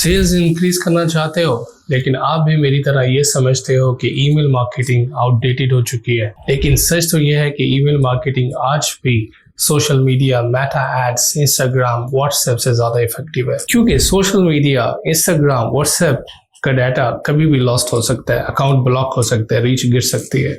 Sales increase करना चाहते हो लेकिन आप भी मेरी तरह ये समझते हो कि ईमेल मार्केटिंग आउटडेटेड हो चुकी है, लेकिन सच तो यह है कि ईमेल मार्केटिंग आज भी social media, Meta ads, Instagram, WhatsApp से ज्यादा इफेक्टिव है। क्योंकि सोशल मीडिया, इंस्टाग्राम, व्हाट्सएप का डाटा कभी भी लॉस्ट हो सकता है, अकाउंट ब्लॉक हो सकता है, रीच गिर सकती है,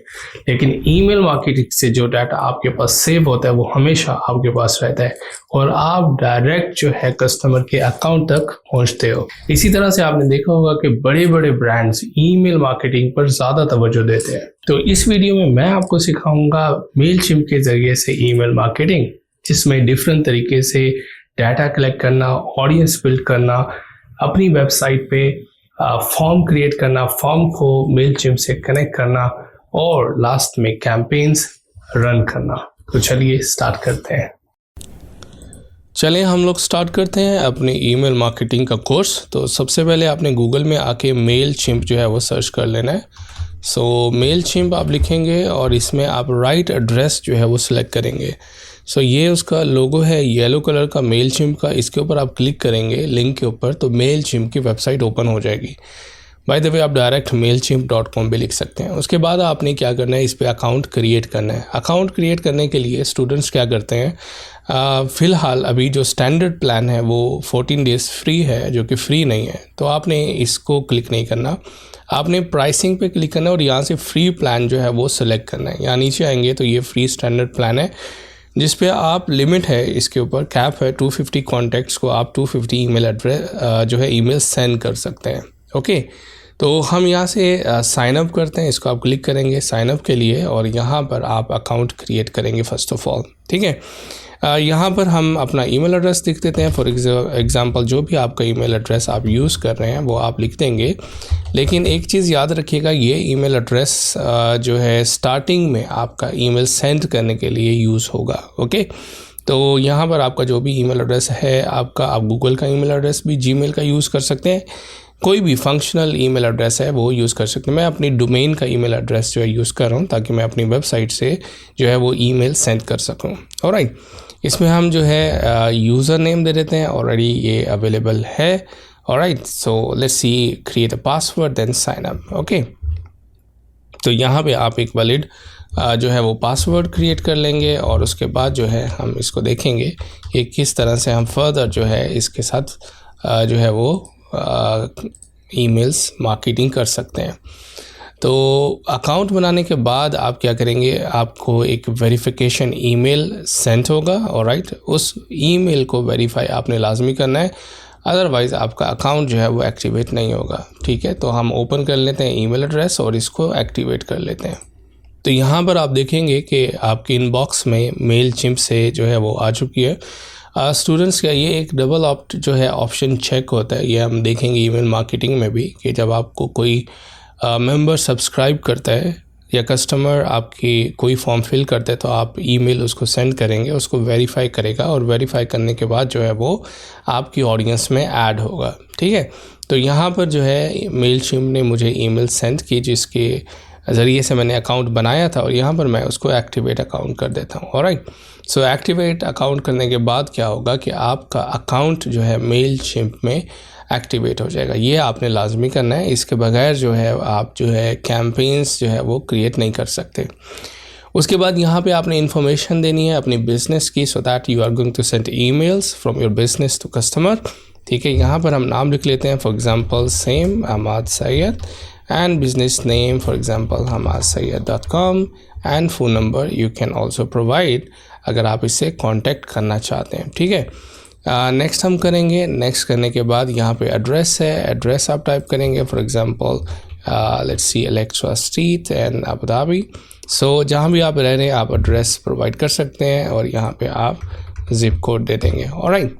लेकिन ईमेल मार्केटिंग से जो डाटा आपके पास सेव होता है वो हमेशा आपके पास रहता है और आप डायरेक्ट जो है कस्टमर के अकाउंट तक पहुंचते हो। इसी तरह से आपने देखा होगा कि बड़े बड़े ब्रांड्स ईमेल मार्केटिंग पर ज्यादा तवज्जो देते हैं। तो इस वीडियो में मैं आपको सिखाऊंगा मेलचिम्प के जरिए से ईमेल मार्केटिंग, जिसमें डिफरेंट तरीके से डाटा कलेक्ट करना, ऑडियंस बिल्ड करना, अपनी वेबसाइट पे फॉर्म क्रिएट करना, फॉर्म को मेलचिम्प से कनेक्ट करना और लास्ट में कैंपेन्स रन करना। तो चलिए स्टार्ट करते हैं। चलें हम लोग स्टार्ट करते हैं अपने ईमेल मार्केटिंग का कोर्स। तो सबसे पहले आपने गूगल में आके मेलचिम्प जो है वो सर्च कर लेना है। सो मेलचिम्प आप लिखेंगे और इसमें आप राइट एड्रेस जो है वो सिलेक्ट करेंगे। सो ये उसका लोगो है येलो कलर का मेलचिम्प का, इसके ऊपर आप क्लिक करेंगे लिंक के ऊपर तो मेलचिम्प की वेबसाइट ओपन हो जाएगी। बाय द वे आप डायरेक्ट mailchimp.com भी लिख सकते हैं। उसके बाद आपने क्या करना है, इस पर अकाउंट क्रिएट करना है। अकाउंट क्रिएट करने के लिए स्टूडेंट्स क्या करते हैं, फ़िलहाल अभी जो स्टैंडर्ड प्लान है वो 14 डेज़ फ्री है, जो कि फ्री नहीं है, तो आपने इसको क्लिक नहीं करना। आपने प्राइसिंग पे क्लिक करना है और यहाँ से फ्री प्लान जो है वो सिलेक्ट करना है। यहाँ नीचे आएंगे तो ये फ्री स्टैंडर्ड प्लान है जिस पे आप लिमिट है, इसके ऊपर कैप है 250 कॉन्टैक्ट्स को आप 250 ईमेल एड्रेस जो है ईमेल सेंड कर सकते हैं। ओके, तो हम यहाँ से साइन अप करते हैं, इसको आप क्लिक करेंगे साइन अप के लिए और यहाँ पर आप अकाउंट क्रिएट करेंगे फर्स्ट ऑफ ऑल। ठीक है, यहाँ पर हम अपना ईमेल एड्रेस लिख देते हैं। फॉर एग्जांपल जो भी आपका ईमेल एड्रेस आप यूज़ कर रहे हैं वो आप लिख देंगे, लेकिन एक चीज़ याद रखिएगा, ये ईमेल एड्रेस जो है स्टार्टिंग में आपका ईमेल सेंड करने के लिए यूज़ होगा। ओके, तो यहाँ पर आपका जो भी ईमेल एड्रेस है आपका, आप गूगल का ईमेल एड्रेस भी जीमेल का यूज़ कर सकते हैं, कोई भी फंक्शनल ईमेल एड्रेस है वो यूज़ कर सकते हैं। मैं अपनी डोमेन का ईमेल एड्रेस जो है यूज़ कर रहा हूँ ताकि मैं अपनी वेबसाइट से जो है वो ईमेल सेंड कर सकूँ। ऑलराइट, इसमें हम जो है यूज़र नेम दे देते हैं, ऑलरेडी ये अवेलेबल है। Alright, so let's see create a password then sign up. Okay, तो यहाँ पे आप एक वैलिड जो है वो पासवर्ड क्रिएट कर लेंगे और उसके बाद जो है हम इसको देखेंगे कि किस तरह से हम फर्दर जो है इसके साथ जो है वो ईमेल्स मार्केटिंग कर सकते हैं। तो अकाउंट बनाने के बाद आप क्या करेंगे, आपको एक वेरिफिकेशन ईमेल सेंड होगा। ऑलराइट, उस ईमेल को वेरीफाई आपने लाजमी करना है, अदरवाइज़ आपका अकाउंट जो है वो एक्टिवेट नहीं होगा। ठीक है, तो हम ओपन कर लेते हैं ईमेल एड्रेस और इसको एक्टिवेट कर लेते हैं। तो यहाँ पर आप देखेंगे कि आपके इनबॉक्स में मेलचिम्प से जो है वो आ चुकी है। स्टूडेंट्स का ये एक डबल ऑप्ट जो है ऑप्शन चेक होता है, ये हम देखेंगे ईमेल मार्केटिंग में भी, कि जब आपको कोई मेंबर सब्सक्राइब करता है या कस्टमर आपकी कोई फॉर्म फिल करता है तो आप ईमेल उसको सेंड करेंगे, उसको वेरीफाई करेगा और वेरीफाई करने के बाद जो है वो आपकी ऑडियंस में ऐड होगा। ठीक है, तो यहाँ पर जो है मेलचिम्प ने मुझे ईमेल सेंड की जिसके ज़रिए से मैंने अकाउंट बनाया था और यहाँ पर मैं उसको एक्टिवेट अकाउंट कर देता हूँ। ऑलराइट, सो एक्टिवेट अकाउंट करने के बाद क्या होगा कि आपका अकाउंट जो है मेलचिम्प में एक्टिवेट हो जाएगा। ये आपने लाजमी करना है, इसके बगैर जो है आप जो है कैंपेन्स जो है वो क्रिएट नहीं कर सकते। उसके बाद यहाँ पे आपने इन्फॉर्मेशन देनी है अपनी बिज़नेस की, so that you are going to send emails from your business to customer. ठीक है, यहाँ पर हम नाम लिख लेते हैं, for example same Hamad Syed, and business name for example hamadsayed.com and phone number you can also provide अगर आप इससे कांटेक्ट करना चाहते हैं। ठीक है, नेक्स्ट हम करेंगे। नेक्स्ट करने के बाद यहाँ पे एड्रेस है, एड्रेस आप टाइप करेंगे, for example let's see Electra Street and Abu Dhabi. So जहाँ भी आप रह रहे हैं आप एड्रेस प्रोवाइड कर सकते हैं और यहाँ पे आप जिप कोड दे देंगे। ऑलराइट,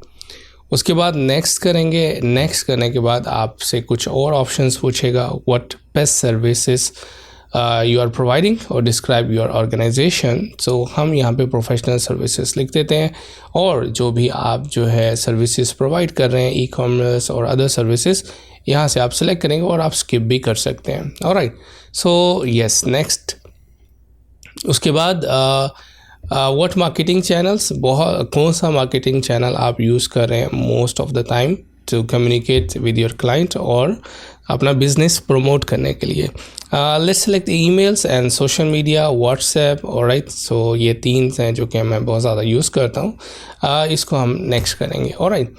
उसके बाद नेक्स्ट करेंगे। नेक्स्ट करने के बाद आपसे कुछ और ऑप्शंस पूछेगा, what best services you are providing और डिस्क्राइब योर ऑर्गेनाइजेशन। सो हम यहाँ पे प्रोफेशनल सर्विसेज लिख देते हैं और जो भी आप जो है सर्विसेज प्रोवाइड कर रहे हैं, ई कॉमर्स और अदर सर्विसेज, यहाँ से आप सेलेक्ट करेंगे और आप स्किप भी कर सकते हैं। Alright, so yes next. उसके बाद व्हाट मार्केटिंग चैनल्स, बहुत कौन सा मार्केटिंग चैनल आप यूज़ कर रहे हैं most of the time. To communicate with your client और अपना बिजनेस प्रमोट करने के लिए। Let's select emails and social media, WhatsApp, alright. So ये 3 हैं जो कि मैं बहुत ज़्यादा यूज़ करता हूँ। इसको हम नेक्स्ट करेंगे, ऑलराइट।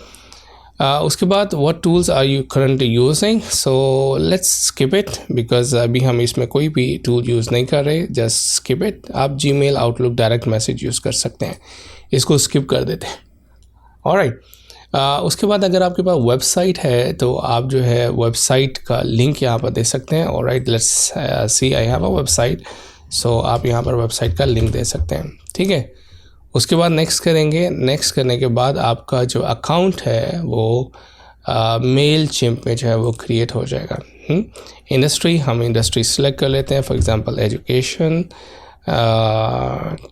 उसके बाद what tools are you currently using, so let's skip it because अभी हम इसमें कोई भी टूल यूज़ नहीं कर रहे, जस्ट स्किप इट। आप Gmail, outlook, direct message use कर सकते हैं, इसको स्किप कर देते हैं, ऑलराइट। उसके बाद अगर आपके पास वेबसाइट है तो आप जो है वेबसाइट का लिंक यहाँ पर दे सकते हैं, alright. Let's see I have a website, so आप यहाँ पर वेबसाइट का लिंक दे सकते हैं, ठीक है। उसके बाद नेक्स्ट करेंगे। नेक्स्ट करने के बाद आपका जो अकाउंट है वो मेलचिम्प में जो है वो क्रिएट हो जाएगा। इंडस्ट्री, हम इंडस्ट्री सेलेक्ट कर लेते हैं, for example education,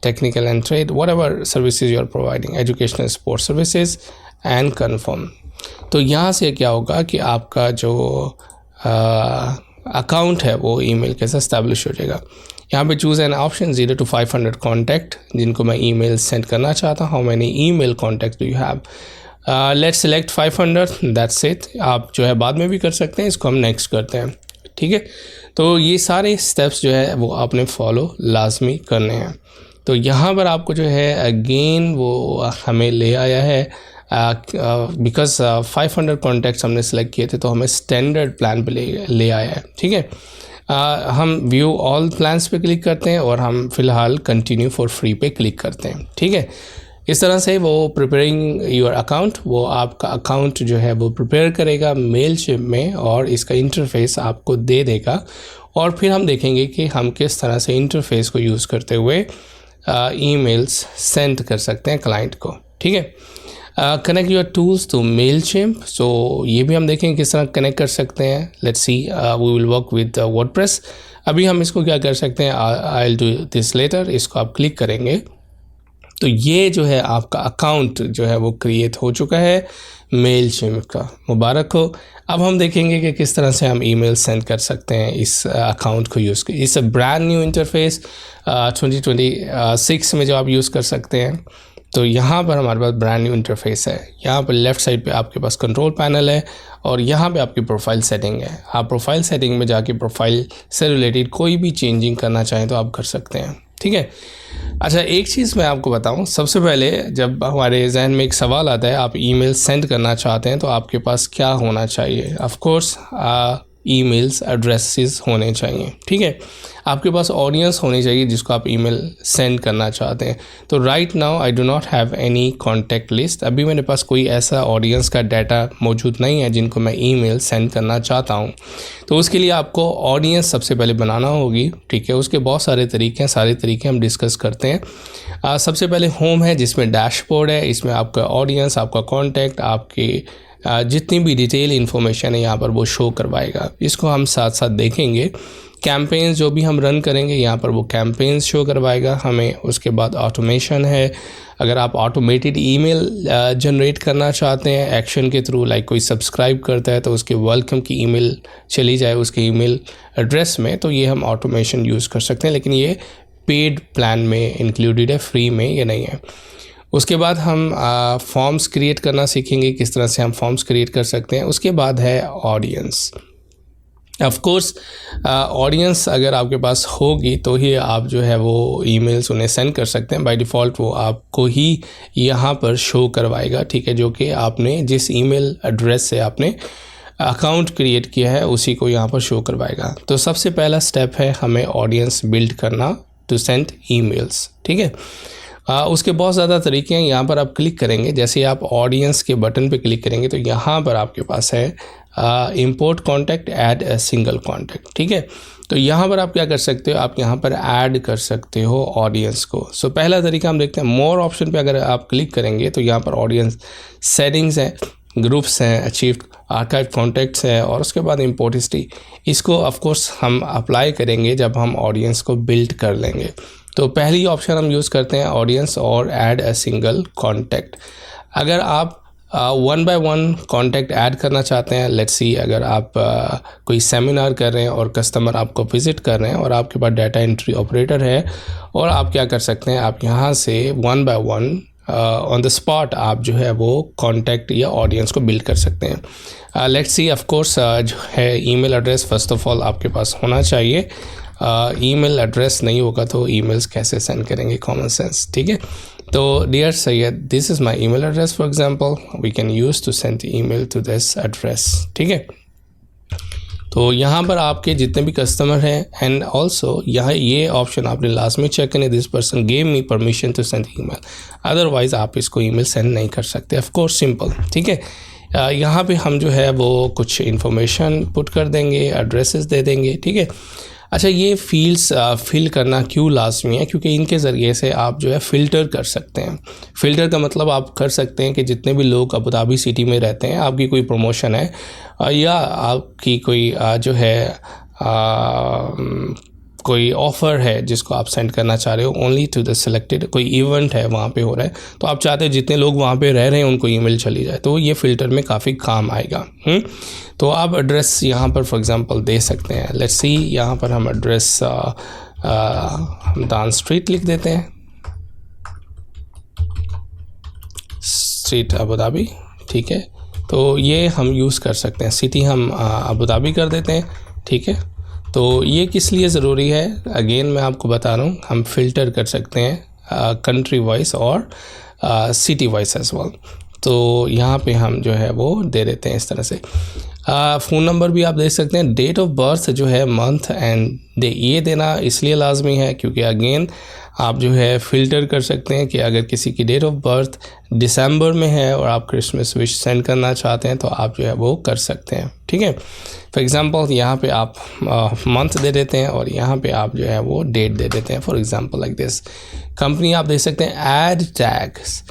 technical and trade, whatever services you are providing, educational, sports services and confirm. तो यहाँ से क्या होगा कि आपका जो अकाउंट है वो ईमेल के साथ एस्टैब्लिश हो जाएगा। यहाँ पे choose an option 0 to 500 contact जिनको मैं ईमेल सेंड करना चाहता हूँ। How many email contact do you have, let's select 500, that's it. आप जो है बाद में भी कर सकते हैं, इसको हम नेक्स्ट करते हैं, ठीक है। तो ये सारे स्टेप्स जो है वो आपने फॉलो लाजमी करने हैं। तो यहाँ पर आपको जो है अगेन वो हमें ले आया है बिकॉज 500 कॉन्टैक्ट्स हमने सेलेक्ट किए थे तो हमें स्टैंडर्ड प्लान पे ले आया है, ठीक है। हम व्यू ऑल प्लान्स पे क्लिक करते हैं और हम फ़िलहाल कंटिन्यू फॉर फ्री पे क्लिक करते हैं, ठीक है। इस तरह से वो प्रिपेयरिंग योर अकाउंट, वो आपका अकाउंट जो है वो प्रिपेयर करेगा मेलचिम्प में और इसका इंटरफेस आपको दे देगा। और फिर हम देखेंगे कि हम किस तरह से इंटरफेस को यूज़ करते हुए ईमेल्स सेंड कर सकते हैं क्लाइंट को, ठीक है। Connect your tools to Mailchimp, so ये भी हम देखेंगे किस तरह कनेक्ट कर सकते हैं। Let's see, we will work with WordPress. अभी हम इसको क्या कर सकते हैं, I will do this later. इसको आप क्लिक करेंगे तो ये जो है आपका अकाउंट जो है वो क्रिएट हो चुका है मेलचिम्प का, मुबारक हो। अब हम देखेंगे कि किस तरह से हम ईमेल सेंड कर सकते हैं इस अकाउंट को यूज़ कर। इस ब्रांड न्यू इंटरफेस 2026 में जो आप यूज़ कर सकते हैं। तो यहाँ पर हमारे पास ब्रांड न्यू इंटरफेस है। यहाँ पर लेफ़्ट साइड पे आपके पास कंट्रोल पैनल है और यहाँ पे आपकी प्रोफाइल सेटिंग है। आप प्रोफाइल सेटिंग में जाके प्रोफाइल से रिलेटेड कोई भी चेंजिंग करना चाहें तो आप कर सकते हैं, ठीक है। अच्छा, एक चीज़ मैं आपको बताऊं, सबसे पहले जब हमारे जहन में एक सवाल आता है, आप ईमेल सेंड करना चाहते हैं तो आपके पास क्या होना चाहिए। ऑफ कोर्स ईमेल्स एड्रेसेस होने चाहिए, ठीक है। आपके पास ऑडियंस होनी चाहिए जिसको आप ईमेल सेंड करना चाहते हैं। तो right now I do not have any contact list. अभी मेरे पास कोई ऐसा ऑडियंस का डाटा मौजूद नहीं है जिनको मैं ईमेल सेंड करना चाहता हूं। तो उसके लिए आपको ऑडियंस सबसे पहले बनाना होगी, ठीक है। उसके बहुत सारे तरीके हैं, सारे तरीके हम डिस्कस करते हैं। सबसे पहले होम है जिसमें डैशबोर्ड है, इसमें आपका ऑडियंस, आपका कॉन्टैक्ट, आपके जितनी भी डिटेल इन्फॉर्मेशन है यहाँ पर वो शो करवाएगा। इसको हम साथ साथ देखेंगे। कैंपेन्स जो भी हम रन करेंगे यहाँ पर वो कैंपेन्स शो करवाएगा हमें। उसके बाद ऑटोमेशन है, अगर आप ऑटोमेटेड ईमेल जनरेट करना चाहते हैं एक्शन के थ्रू, लाइक कोई सब्सक्राइब करता है तो उसके वेलकम की ईमेल चली जाए उसके ईमेल एड्रेस में, तो ये हम ऑटोमेशन यूज़ कर सकते हैं। लेकिन ये पेड प्लान में इंक्लूडेड है, फ्री में ये नहीं है। उसके बाद हम फॉर्म्स क्रिएट करना सीखेंगे, किस तरह से हम फॉर्म्स क्रिएट कर सकते हैं। उसके बाद है ऑडियंस। ऑफ कोर्स ऑडियंस अगर आपके पास होगी तो ही आप जो है वो ईमेल्स उन्हें सेंड कर सकते हैं। बाय डिफ़ॉल्ट वो आपको ही यहाँ पर शो करवाएगा, ठीक है, जो कि आपने जिस ईमेल एड्रेस से आपने अकाउंट क्रिएट किया है उसी को यहाँ पर शो करवाएगा। तो सबसे पहला स्टेप है हमें ऑडियंस बिल्ड करना टू सेंड ईमेल्स, ठीक है। उसके बहुत ज़्यादा तरीके हैं। यहाँ पर आप क्लिक करेंगे, जैसे ही आप ऑडियंस के बटन पे क्लिक करेंगे तो यहाँ पर आपके पास है import contact, add a single contact, ठीक है। तो यहाँ पर आप क्या कर सकते हो, आप यहाँ पर ऐड कर सकते हो ऑडियंस को। सो पहला तरीका हम देखते हैं, मोर ऑप्शन पे अगर आप क्लिक करेंगे तो यहाँ पर ऑडियंस सेटिंग्स है, ग्रुप्स हैं, अचीव्ड आर्काइव कॉन्टैक्ट्स है और उसके बाद इंपोर्ट हिस्ट्री। इसको ऑफ कोर्स हम अप्लाई करेंगे जब हम ऑडियंस को बिल्ड कर लेंगे। तो पहली ऑप्शन हम यूज़ करते हैं ऑडियंस और ऐड ए सिंगल कॉन्टैक्ट। अगर आप 1 by 1 कॉन्टैक्ट ऐड करना चाहते हैं, लेट्स सी अगर आप कोई सेमिनार कर रहे हैं और कस्टमर आपको विज़िट कर रहे हैं और आपके पास डाटा एंट्री ऑपरेटर है, और आप क्या कर सकते हैं, आप यहाँ से 1 by 1 ऑन द स्पॉट आप जो है वो कॉन्टैक्ट या ऑडियंस को बिल्ड कर सकते हैं। लेट्स सी, ऑफ कोर्स जो है email address first of all आपके पास होना चाहिए। ईमेल एड्रेस नहीं होगा तो ईमेल्स कैसे सेंड करेंगे, कॉमन सेंस, ठीक है। तो dear Syed, this is my email address for example, we can use to send email to this address, ठीक है। तो यहाँ पर आपके जितने भी कस्टमर हैं, एंड ऑल्सो यहाँ ये ऑप्शन आपने लाजमी चेक करने, this person gave me permission to send email, otherwise आप इसको ईमेल सेंड नहीं कर सकते, ऑफ कोर्स, सिंपल, ठीक है। यहाँ पे हम जो है वो कुछ इन्फॉर्मेशन पुट कर देंगे, एड्रेसेस दे देंगे, ठीक है। अच्छा, ये फील्ड्स फिल करना क्यों लाजमी है? क्योंकि इनके ज़रिए से आप जो है फ़िल्टर कर सकते हैं। फ़िल्टर का मतलब आप कर सकते हैं कि जितने भी लोग अबू धाबी सिटी में रहते हैं, आपकी कोई प्रमोशन है या आपकी कोई जो है कोई ऑफ़र है जिसको आप सेंड करना चाह रहे हो ओनली टू द सिलेक्टेड, कोई इवेंट है वहाँ पे हो रहा है, तो आप चाहते हैं जितने लोग वहाँ पे रह रहे हैं उनको ईमेल चली जाए, तो ये फ़िल्टर में काफ़ी काम आएगा। तो आप एड्रेस यहाँ पर फॉर एग्जांपल दे सकते हैं। लेट्स सी, यहाँ पर हम एड्रेस दान स्ट्रीट लिख देते हैं, स्ट्रीट अबू धाबी, ठीक है। तो ये हम यूज़ कर सकते हैं। सिटी हम अबू धाबी कर देते हैं, ठीक है। तो ये किस लिए ज़रूरी है, अगेन मैं आपको बता रहा हूँ, हम फ़िल्टर कर सकते हैं कंट्री वाइज और सिटी वाइज एज वेल। तो यहाँ पे हम जो है वो दे देते हैं इस तरह से। फ़ोन नंबर भी आप दे सकते हैं। डेट ऑफ बर्थ जो है, मंथ एंड डे, ये देना इसलिए लाजमी है क्योंकि अगेन आप जो है फ़िल्टर कर सकते हैं कि अगर किसी की डेट ऑफ बर्थ दिसंबर में है और आप क्रिसमस विश सेंड करना चाहते हैं तो आप जो है वो कर सकते हैं, ठीक है। फॉर एग्ज़ाम्पल यहाँ पे आप मंथ दे देते हैं और यहाँ पे आप जो है वो डेट दे देते हैं। For example like this. Company आप दे सकते हैं ऐड टैग्स।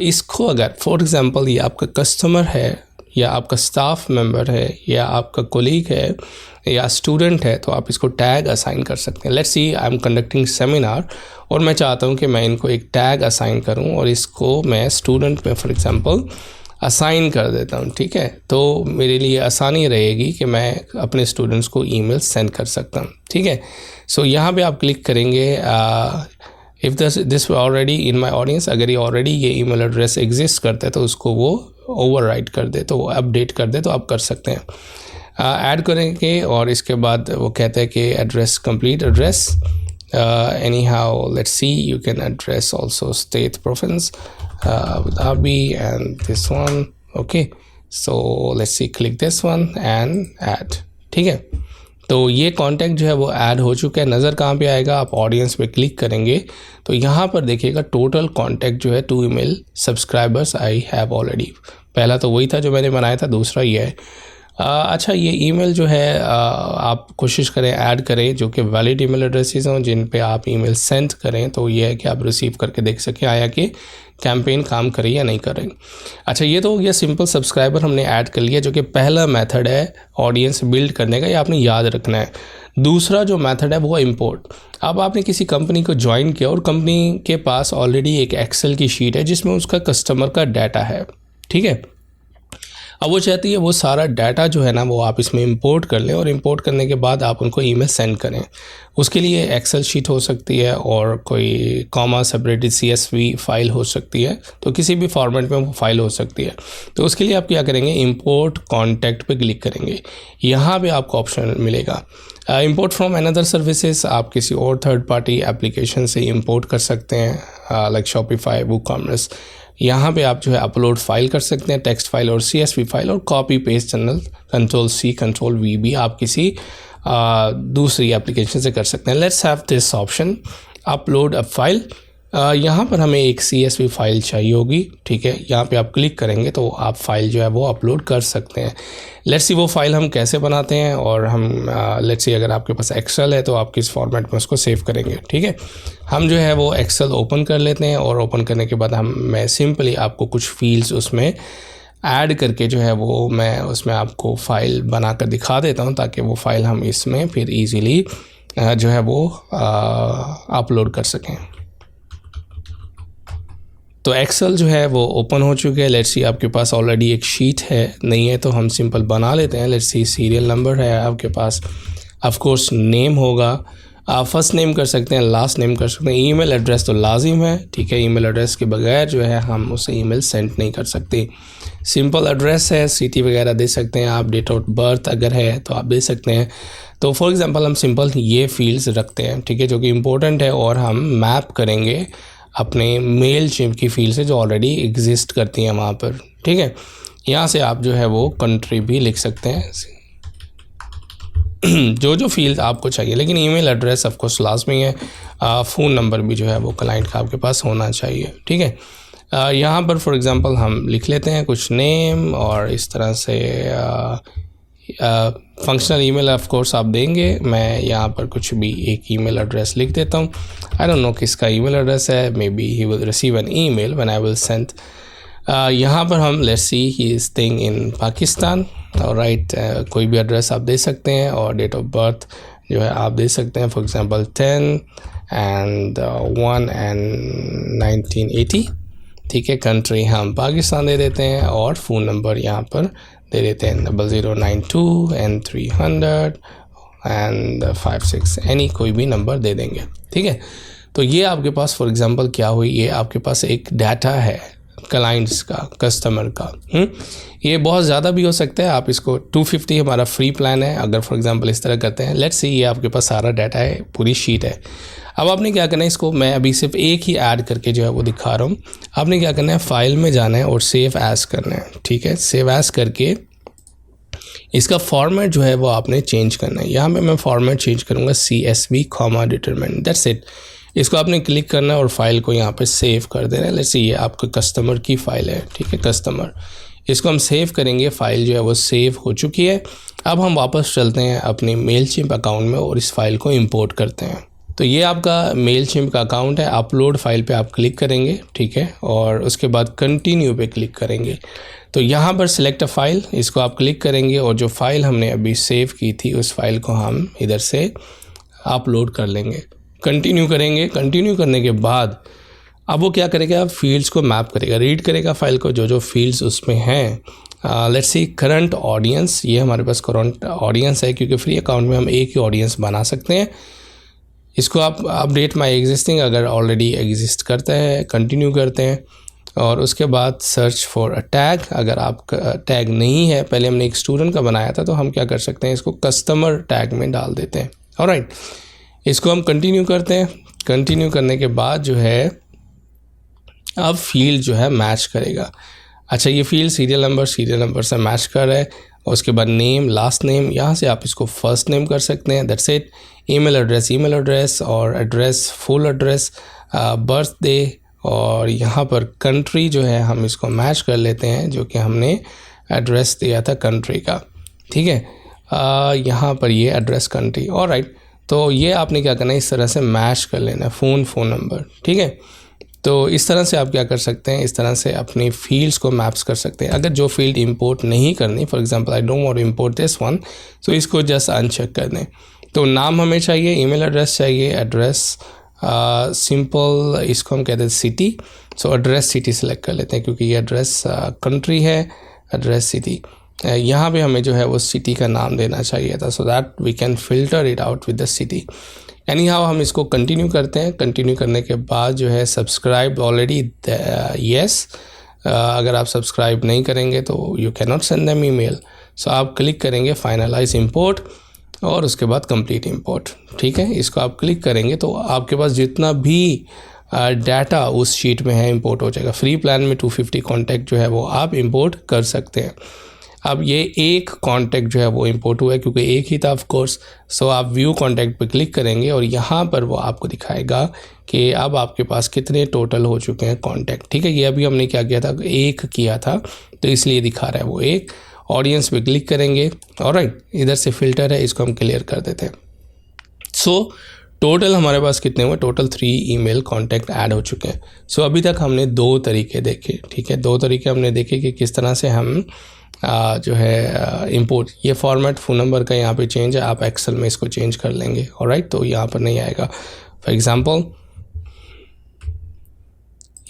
इसको अगर फॉर एग्ज़ाम्पल ये आपका कस्टमर है या आपका स्टाफ मेंबर है या आपका कोलीग है या स्टूडेंट है तो आप इसको टैग असाइन कर सकते हैं। Let's see, I am conducting seminar और मैं चाहता हूँ कि मैं इनको एक टैग असाइन करूँ और इसको मैं स्टूडेंट में फॉर एग्ज़ाम्पल असाइन कर देता हूँ, ठीक है। तो मेरे लिए आसानी रहेगी कि मैं अपने स्टूडेंट्स को ईमेल सेंड कर सकता हूँ, ठीक है। सो यहाँ पे आप क्लिक करेंगे, if this already in my audience, अगर ये ऑलरेडी ये ईमेल एड्रेस एग्जिस्ट करता है तो उसको वो ओवरराइट कर दे, तो अपडेट कर दे, तो आप कर सकते हैं। ऐड करेंगे और इसके बाद वो कहता है कि address, complete address, any how let's see, you can address also state province Abu Dhabi and this one, okay, so let's see, click this one and add, ठीक है। तो ये कॉन्टैक्ट जो है वो ऐड हो चुका है। नज़र कहाँ पे आएगा, आप ऑडियंस पे क्लिक करेंगे तो यहाँ पर देखिएगा टोटल कॉन्टैक्ट जो है 2 email subscribers I have already. पहला तो वही था जो मैंने बनाया था, दूसरा ये है। अच्छा, ये ईमेल जो है आप कोशिश करें ऐड करें जो कि वैलिड ईमेल एड्रेसेस हों जिन पे आप ईमेल सेंड करें, तो ये है कि आप रिसीव करके देख सकें आया कि कैंपेन काम करे या नहीं करे। अच्छा, ये तो हो गया सिंपल सब्सक्राइबर हमने ऐड कर लिया, जो कि पहला मेथड है ऑडियंस बिल्ड करने का, ये आपने याद रखना है। दूसरा जो मेथड है वो इंपोर्ट। अब आपने किसी कंपनी को ज्वाइन किया और कंपनी के पास ऑलरेडी एक एक्सेल की शीट है जिसमें उसका कस्टमर का डाटा है, ठीक है। अब वो चाहती है वो सारा डाटा जो है ना वो आप इसमें इंपोर्ट कर लें और इंपोर्ट करने के बाद आप उनको ईमेल सेंड करें। उसके लिए एक्सेल शीट हो सकती है और कोई कॉमा सेपरेटेड CSV फाइल हो सकती है, तो किसी भी फॉर्मेट में वो फाइल हो सकती है। तो उसके लिए आप क्या करेंगे, इंपोर्ट कॉन्टैक्ट पे क्लिक करेंगे। यहाँ पे आपको ऑप्शन मिलेगा इंपोर्ट फ्रॉम अनदर सर्विसेज। आप किसी और थर्ड पार्टी एप्लीकेशन से इंपोर्ट कर सकते हैं, लाइक शॉपिफाई, वूक कॉमर्स। यहाँ पे आप जो है अपलोड फाइल कर सकते हैं, टेक्स्ट फाइल और CSV फाइल, और copy paste general Ctrl+C Ctrl+V भी आप किसी दूसरी एप्लीकेशन से कर सकते हैं। Let's have this option, upload a file. यहाँ पर हमें एक CSV फाइल चाहिए होगी, ठीक है। यहाँ पे आप क्लिक करेंगे तो आप फाइल जो है वो अपलोड कर सकते हैं। लेट्स सी वो फाइल हम कैसे बनाते हैं, और हम लेट्स सी अगर आपके पास एक्सेल है तो आप किस फॉर्मेट में उसको सेव करेंगे, ठीक है। हम जो है वो एक्सेल ओपन कर लेते हैं और ओपन करने के बाद मैं सिंपली आपको कुछ फील्ड्स उसमें ऐड करके जो है वो मैं उसमें आपको फ़ाइल बना कर दिखा देता हूँ, ताकि वो फ़ाइल हम इसमें फिर ईज़िली जो है वो अपलोड कर सकें। तो एक्सेल जो है वो ओपन हो चुके हैं। लेट्स सी आपके पास ऑलरेडी एक शीट है, नहीं है तो हम सिंपल बना लेते हैं। लेट्स सी सीरियल नंबर है आपके पास, ऑफ कोर्स नेम होगा, आप फर्स्ट नेम कर सकते हैं, लास्ट नेम कर सकते हैं। ईमेल एड्रेस तो लाजिम है, ठीक है। ईमेल एड्रेस के बगैर जो है हम उसे ईमेल सेंड नहीं कर सकते। सिंपल एड्रेस है, सिटी वगैरह दे सकते हैं आप, डेट ऑफ बर्थ अगर है तो आप दे सकते हैं। तो फॉर एग्जांपल हम सिंपल ये फील्ड्स रखते हैं, ठीक है, जो कि इम्पोर्टेंट है, और हम मैप करेंगे अपने मेल चिप की फील्ड से जो ऑलरेडी एग्जिस्ट करती हैं वहाँ पर, ठीक है। यहाँ से आप जो है वो कंट्री भी लिख सकते हैं जो जो फील्ड आपको चाहिए, लेकिन ईमेल एड्रेस ऑफ कोर्स लाजमी है। फ़ोन नंबर भी जो है वो क्लाइंट का आपके पास होना चाहिए, ठीक है। यहाँ पर फॉर एग्जांपल हम लिख लेते हैं कुछ नेम, और इस तरह से फंक्शनल ईमेल ऑफ कोर्स आप देंगे। मैं यहाँ पर कुछ भी एक ईमेल एड्रेस लिख देता हूँ। आई डोंट नो किसका ईमेल एड्रेस है, may be he will receive an email when I will send. यहाँ पर हम let's see he is staying in Pakistan, और राइट कोई भी एड्रेस आप दे सकते हैं, और डेट ऑफ बर्थ जो है आप दे सकते हैं, फॉर एग्जांपल 10/1/1980, ठीक है। कंट्री हम पाकिस्तान दे देते हैं, और फ़ोन नंबर यहाँ पर दे देते हैं 0092 and 300 and 56, एनी कोई भी नंबर दे देंगे, ठीक है। तो ये आपके पास फॉर एग्जांपल क्या हुई, ये आपके पास एक डाटा है क्लाइंट्स का, कस्टमर का। ये बहुत ज़्यादा भी हो सकता है, आप इसको 250 हमारा फ्री प्लान है, अगर फॉर एग्जांपल इस तरह करते हैं। लेट्स सी ये आपके पास सारा डाटा है, पूरी शीट है। अब आपने क्या करना है, इसको मैं अभी सिर्फ एक ही ऐड करके जो है वो दिखा रहा हूँ। आपने क्या करना है, फाइल में जाना है और सेव एज करना है, ठीक है। सेव एज करके इसका फॉर्मेट जो है वो आपने चेंज करना है। यहाँ पे मैं फॉर्मेट चेंज करूँगा CSV, डिटरमिनेंट, दैट्स इट। इसको आपने क्लिक करना है और फाइल को यहाँ पे सेव कर देना है। लेट्स सी ये आपका कस्टमर की फ़ाइल है, ठीक है, कस्टमर। इसको हम सेव करेंगे, फ़ाइल जो है वो सेव हो चुकी है। अब हम वापस चलते हैं अपने मेलचिम्प अकाउंट में और इस फाइल को इंपोर्ट करते हैं। तो ये आपका मेलचिम्प का अकाउंट है। अपलोड फाइल पे आप क्लिक करेंगे, ठीक है, और उसके बाद कंटिन्यू पे क्लिक करेंगे। तो यहाँ पर सिलेक्ट अ फाइल, इसको आप क्लिक करेंगे, और जो फाइल हमने अभी सेव की थी उस फाइल को हम इधर से अपलोड कर लेंगे। कंटिन्यू करेंगे। कंटिन्यू करने के बाद अब वो क्या करेगा, फील्ड्स को मैप करेगा, रीड करेगा फाइल को, जो जो फील्ड्स उसमें हैं। लेट्स सी करंट ऑडियंस, ये हमारे पास करंट ऑडियंस है, क्योंकि फ्री अकाउंट में हम एक ही ऑडियंस बना सकते हैं। इसको आप अपडेट माई एग्जिस्टिंग अगर ऑलरेडी एग्जिस्ट करता है, कंटिन्यू करते हैं, और उसके बाद सर्च फॉर अ टैग। अगर आपका टैग नहीं है, पहले हमने एक स्टूडेंट का बनाया था, तो हम क्या कर सकते हैं, इसको कस्टमर टैग में डाल देते हैं। ऑलराइट, इसको हम कंटिन्यू करते हैं। कंटिन्यू करने के बाद जो है अब फील्ड जो है मैच करेगा। अच्छा, ये फील्ड सीरियल नंबर से मैच कर रहा है। उसके बाद नेम, लास्ट नेम, यहाँ से आप इसको फर्स्ट नेम कर सकते हैं, दैट्स इट। ईमेल एड्रेस, और एड्रेस, फुल एड्रेस, बर्थडे, और यहाँ पर कंट्री जो है हम इसको मैच कर लेते हैं, जो कि हमने एड्रेस दिया था कंट्री का, ठीक है। यहाँ पर ये एड्रेस कंट्री, ऑलराइट। तो ये आपने क्या करना है, इस तरह से मैच कर लेना है, फ़ोन नंबर, ठीक है। तो इस तरह से आप क्या कर सकते हैं, इस तरह से अपनी फील्ड्स को मैप्स कर सकते हैं। अगर जो फील्ड इंपोर्ट नहीं करनी, for example I don't want to import this one, तो इसको जस्ट अनचेक कर दें। तो नाम हमें चाहिए, ईमेल एड्रेस चाहिए, एड्रेस सिंपल, इसको हम कहते हैं सिटी। सो एड्रेस सिटी सेलेक्ट कर लेते हैं, क्योंकि ये एड्रेस कंट्री है, एड्रेस सिटी। यहाँ पे हमें जो है वो सिटी का नाम देना चाहिए था, so that we can filter it out with the city. Anyhow हम इसको कंटिन्यू करते हैं। कंटिन्यू करने के बाद जो है सब्सक्राइब ऑलरेडी, येस। अगर आप सब्सक्राइब नहीं करेंगे तो you can not send them email. So आप क्लिक करेंगे फाइनलाइज इंपोर्ट, और उसके बाद कंप्लीट इंपोर्ट, ठीक है। इसको आप क्लिक करेंगे तो आपके पास जितना भी डाटा उस शीट में है इंपोर्ट हो जाएगा। फ्री प्लान में 250 कॉन्टैक्ट जो है वो आप इंपोर्ट कर सकते हैं। अब ये एक कॉन्टैक्ट जो है वो इंपोर्ट हुआ है, क्योंकि एक ही था ऑफ कोर्स। सो आप व्यू कॉन्टैक्ट पे क्लिक करेंगे, और यहाँ पर वो आपको दिखाएगा कि अब आपके पास कितने टोटल हो चुके हैं कॉन्टैक्ट, ठीक है। ये अभी हमने क्या किया था, एक किया था, तो इसलिए दिखा रहा है वो एक। ऑडियंस पे क्लिक करेंगे, ऑलराइट। इधर से फिल्टर है, इसको हम क्लियर कर देते हैं। सो टोटल हमारे पास कितने हुए, टोटल 3 ईमेल कॉन्टैक्ट ऐड हो चुके हैं। सो अभी तक हमने 2 तरीके देखे, ठीक है। 2 तरीके हमने देखे कि किस तरह से हम जो है इंपोर्ट, ये फॉर्मेट फ़ोन नंबर का यहाँ पे चेंज है, आप एक्सेल में इसको चेंज कर लेंगे, ऑलराइट। तो यहाँ पर नहीं आएगा। फॉर एग्जांपल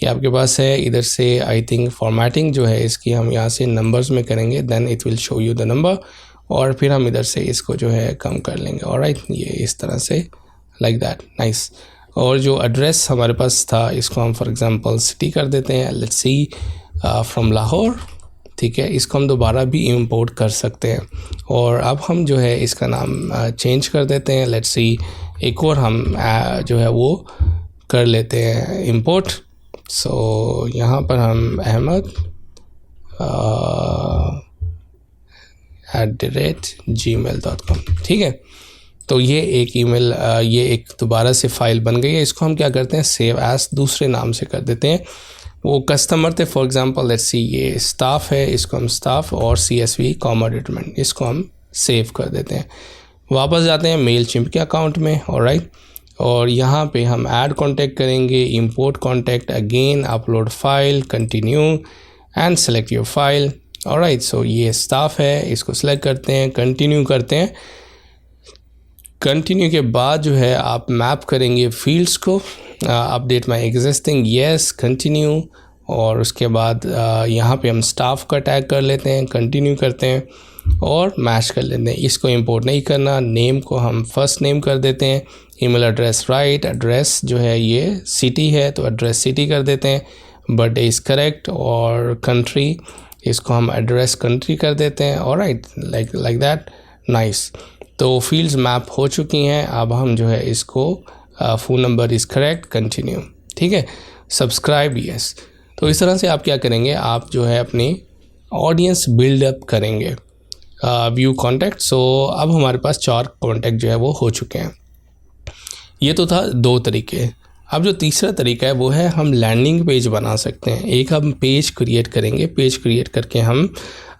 ये आपके पास है, इधर से आई थिंक फॉर्मेटिंग जो है इसकी हम यहाँ से नंबर्स में करेंगे, then it will show you the number, और फिर हम इधर से इसको जो है कम कर लेंगे, ऑलराइट। ये इस तरह से लाइक दैट, नाइस। और जो एड्रेस हमारे पास था इसको हम फॉर एग्जांपल सिटी कर देते हैं, लेट्स सी फ्रॉम लाहौर, ठीक है। इसको हम दोबारा भी इंपोर्ट कर सकते हैं। और अब हम जो है इसका नाम चेंज कर देते हैं, लेट्स सी एक और हम जो है वो कर लेते हैं इंपोर्ट। सो यहाँ पर हम अहमद @gmail.com, ठीक है। तो ये एक ईमेल ये एक दोबारा से फाइल बन गई है। इसको हम क्या करते हैं, सेव एज दूसरे नाम से कर देते हैं। वो कस्टमर थे फॉर एग्जांपल, लेट्स सी ये स्टाफ है, इसको हम स्टाफ और CSV कॉमा डिटरमिन, इसको हम सेव कर देते हैं। वापस जाते हैं मेलचिम्प के अकाउंट में, ऑलराइट। और यहाँ पे हम ऐड कॉन्टैक्ट करेंगे, import contact, again upload file, continue and select your file, alright. So ये स्टाफ है, इसको सेलेक्ट करते हैं, कंटिन्यू करते हैं। कंटिन्यू के बाद जो है आप मैप करेंगे फील्ड्स को, update my existing, yes, continue. और उसके बाद यहाँ पे हम स्टाफ का टैग कर लेते हैं, कंटिन्यू करते हैं और मैच कर लेते हैं। इसको इंपोर्ट नहीं करना, नेम को हम फर्स्ट नेम कर देते हैं, ईमेल एड्रेस राइट, एड्रेस जो है ये सिटी है तो एड्रेस सिटी कर देते हैं, बर्थडे इज़ करेक्ट, और कंट्री इसको हम एड्रेस कंट्री कर देते हैं, ऑलराइट, लाइक दैट, नाइस। तो फील्ड्स मैप हो चुकी हैं। अब हम जो है इसको phone number is correct, continue, ठीक है, सब्सक्राइब, यस। तो इस तरह से आप क्या करेंगे, आप जो है अपनी ऑडियंस बिल्डअप करेंगे। व्यू कॉन्टैक्ट, सो अब हमारे पास 4 कॉन्टैक्ट जो है वो हो चुके हैं। ये तो था 2 तरीके। अब जो तीसरा तरीका है वो है हम लैंडिंग पेज बना सकते हैं। एक हम पेज क्रिएट करेंगे, पेज क्रिएट करके हम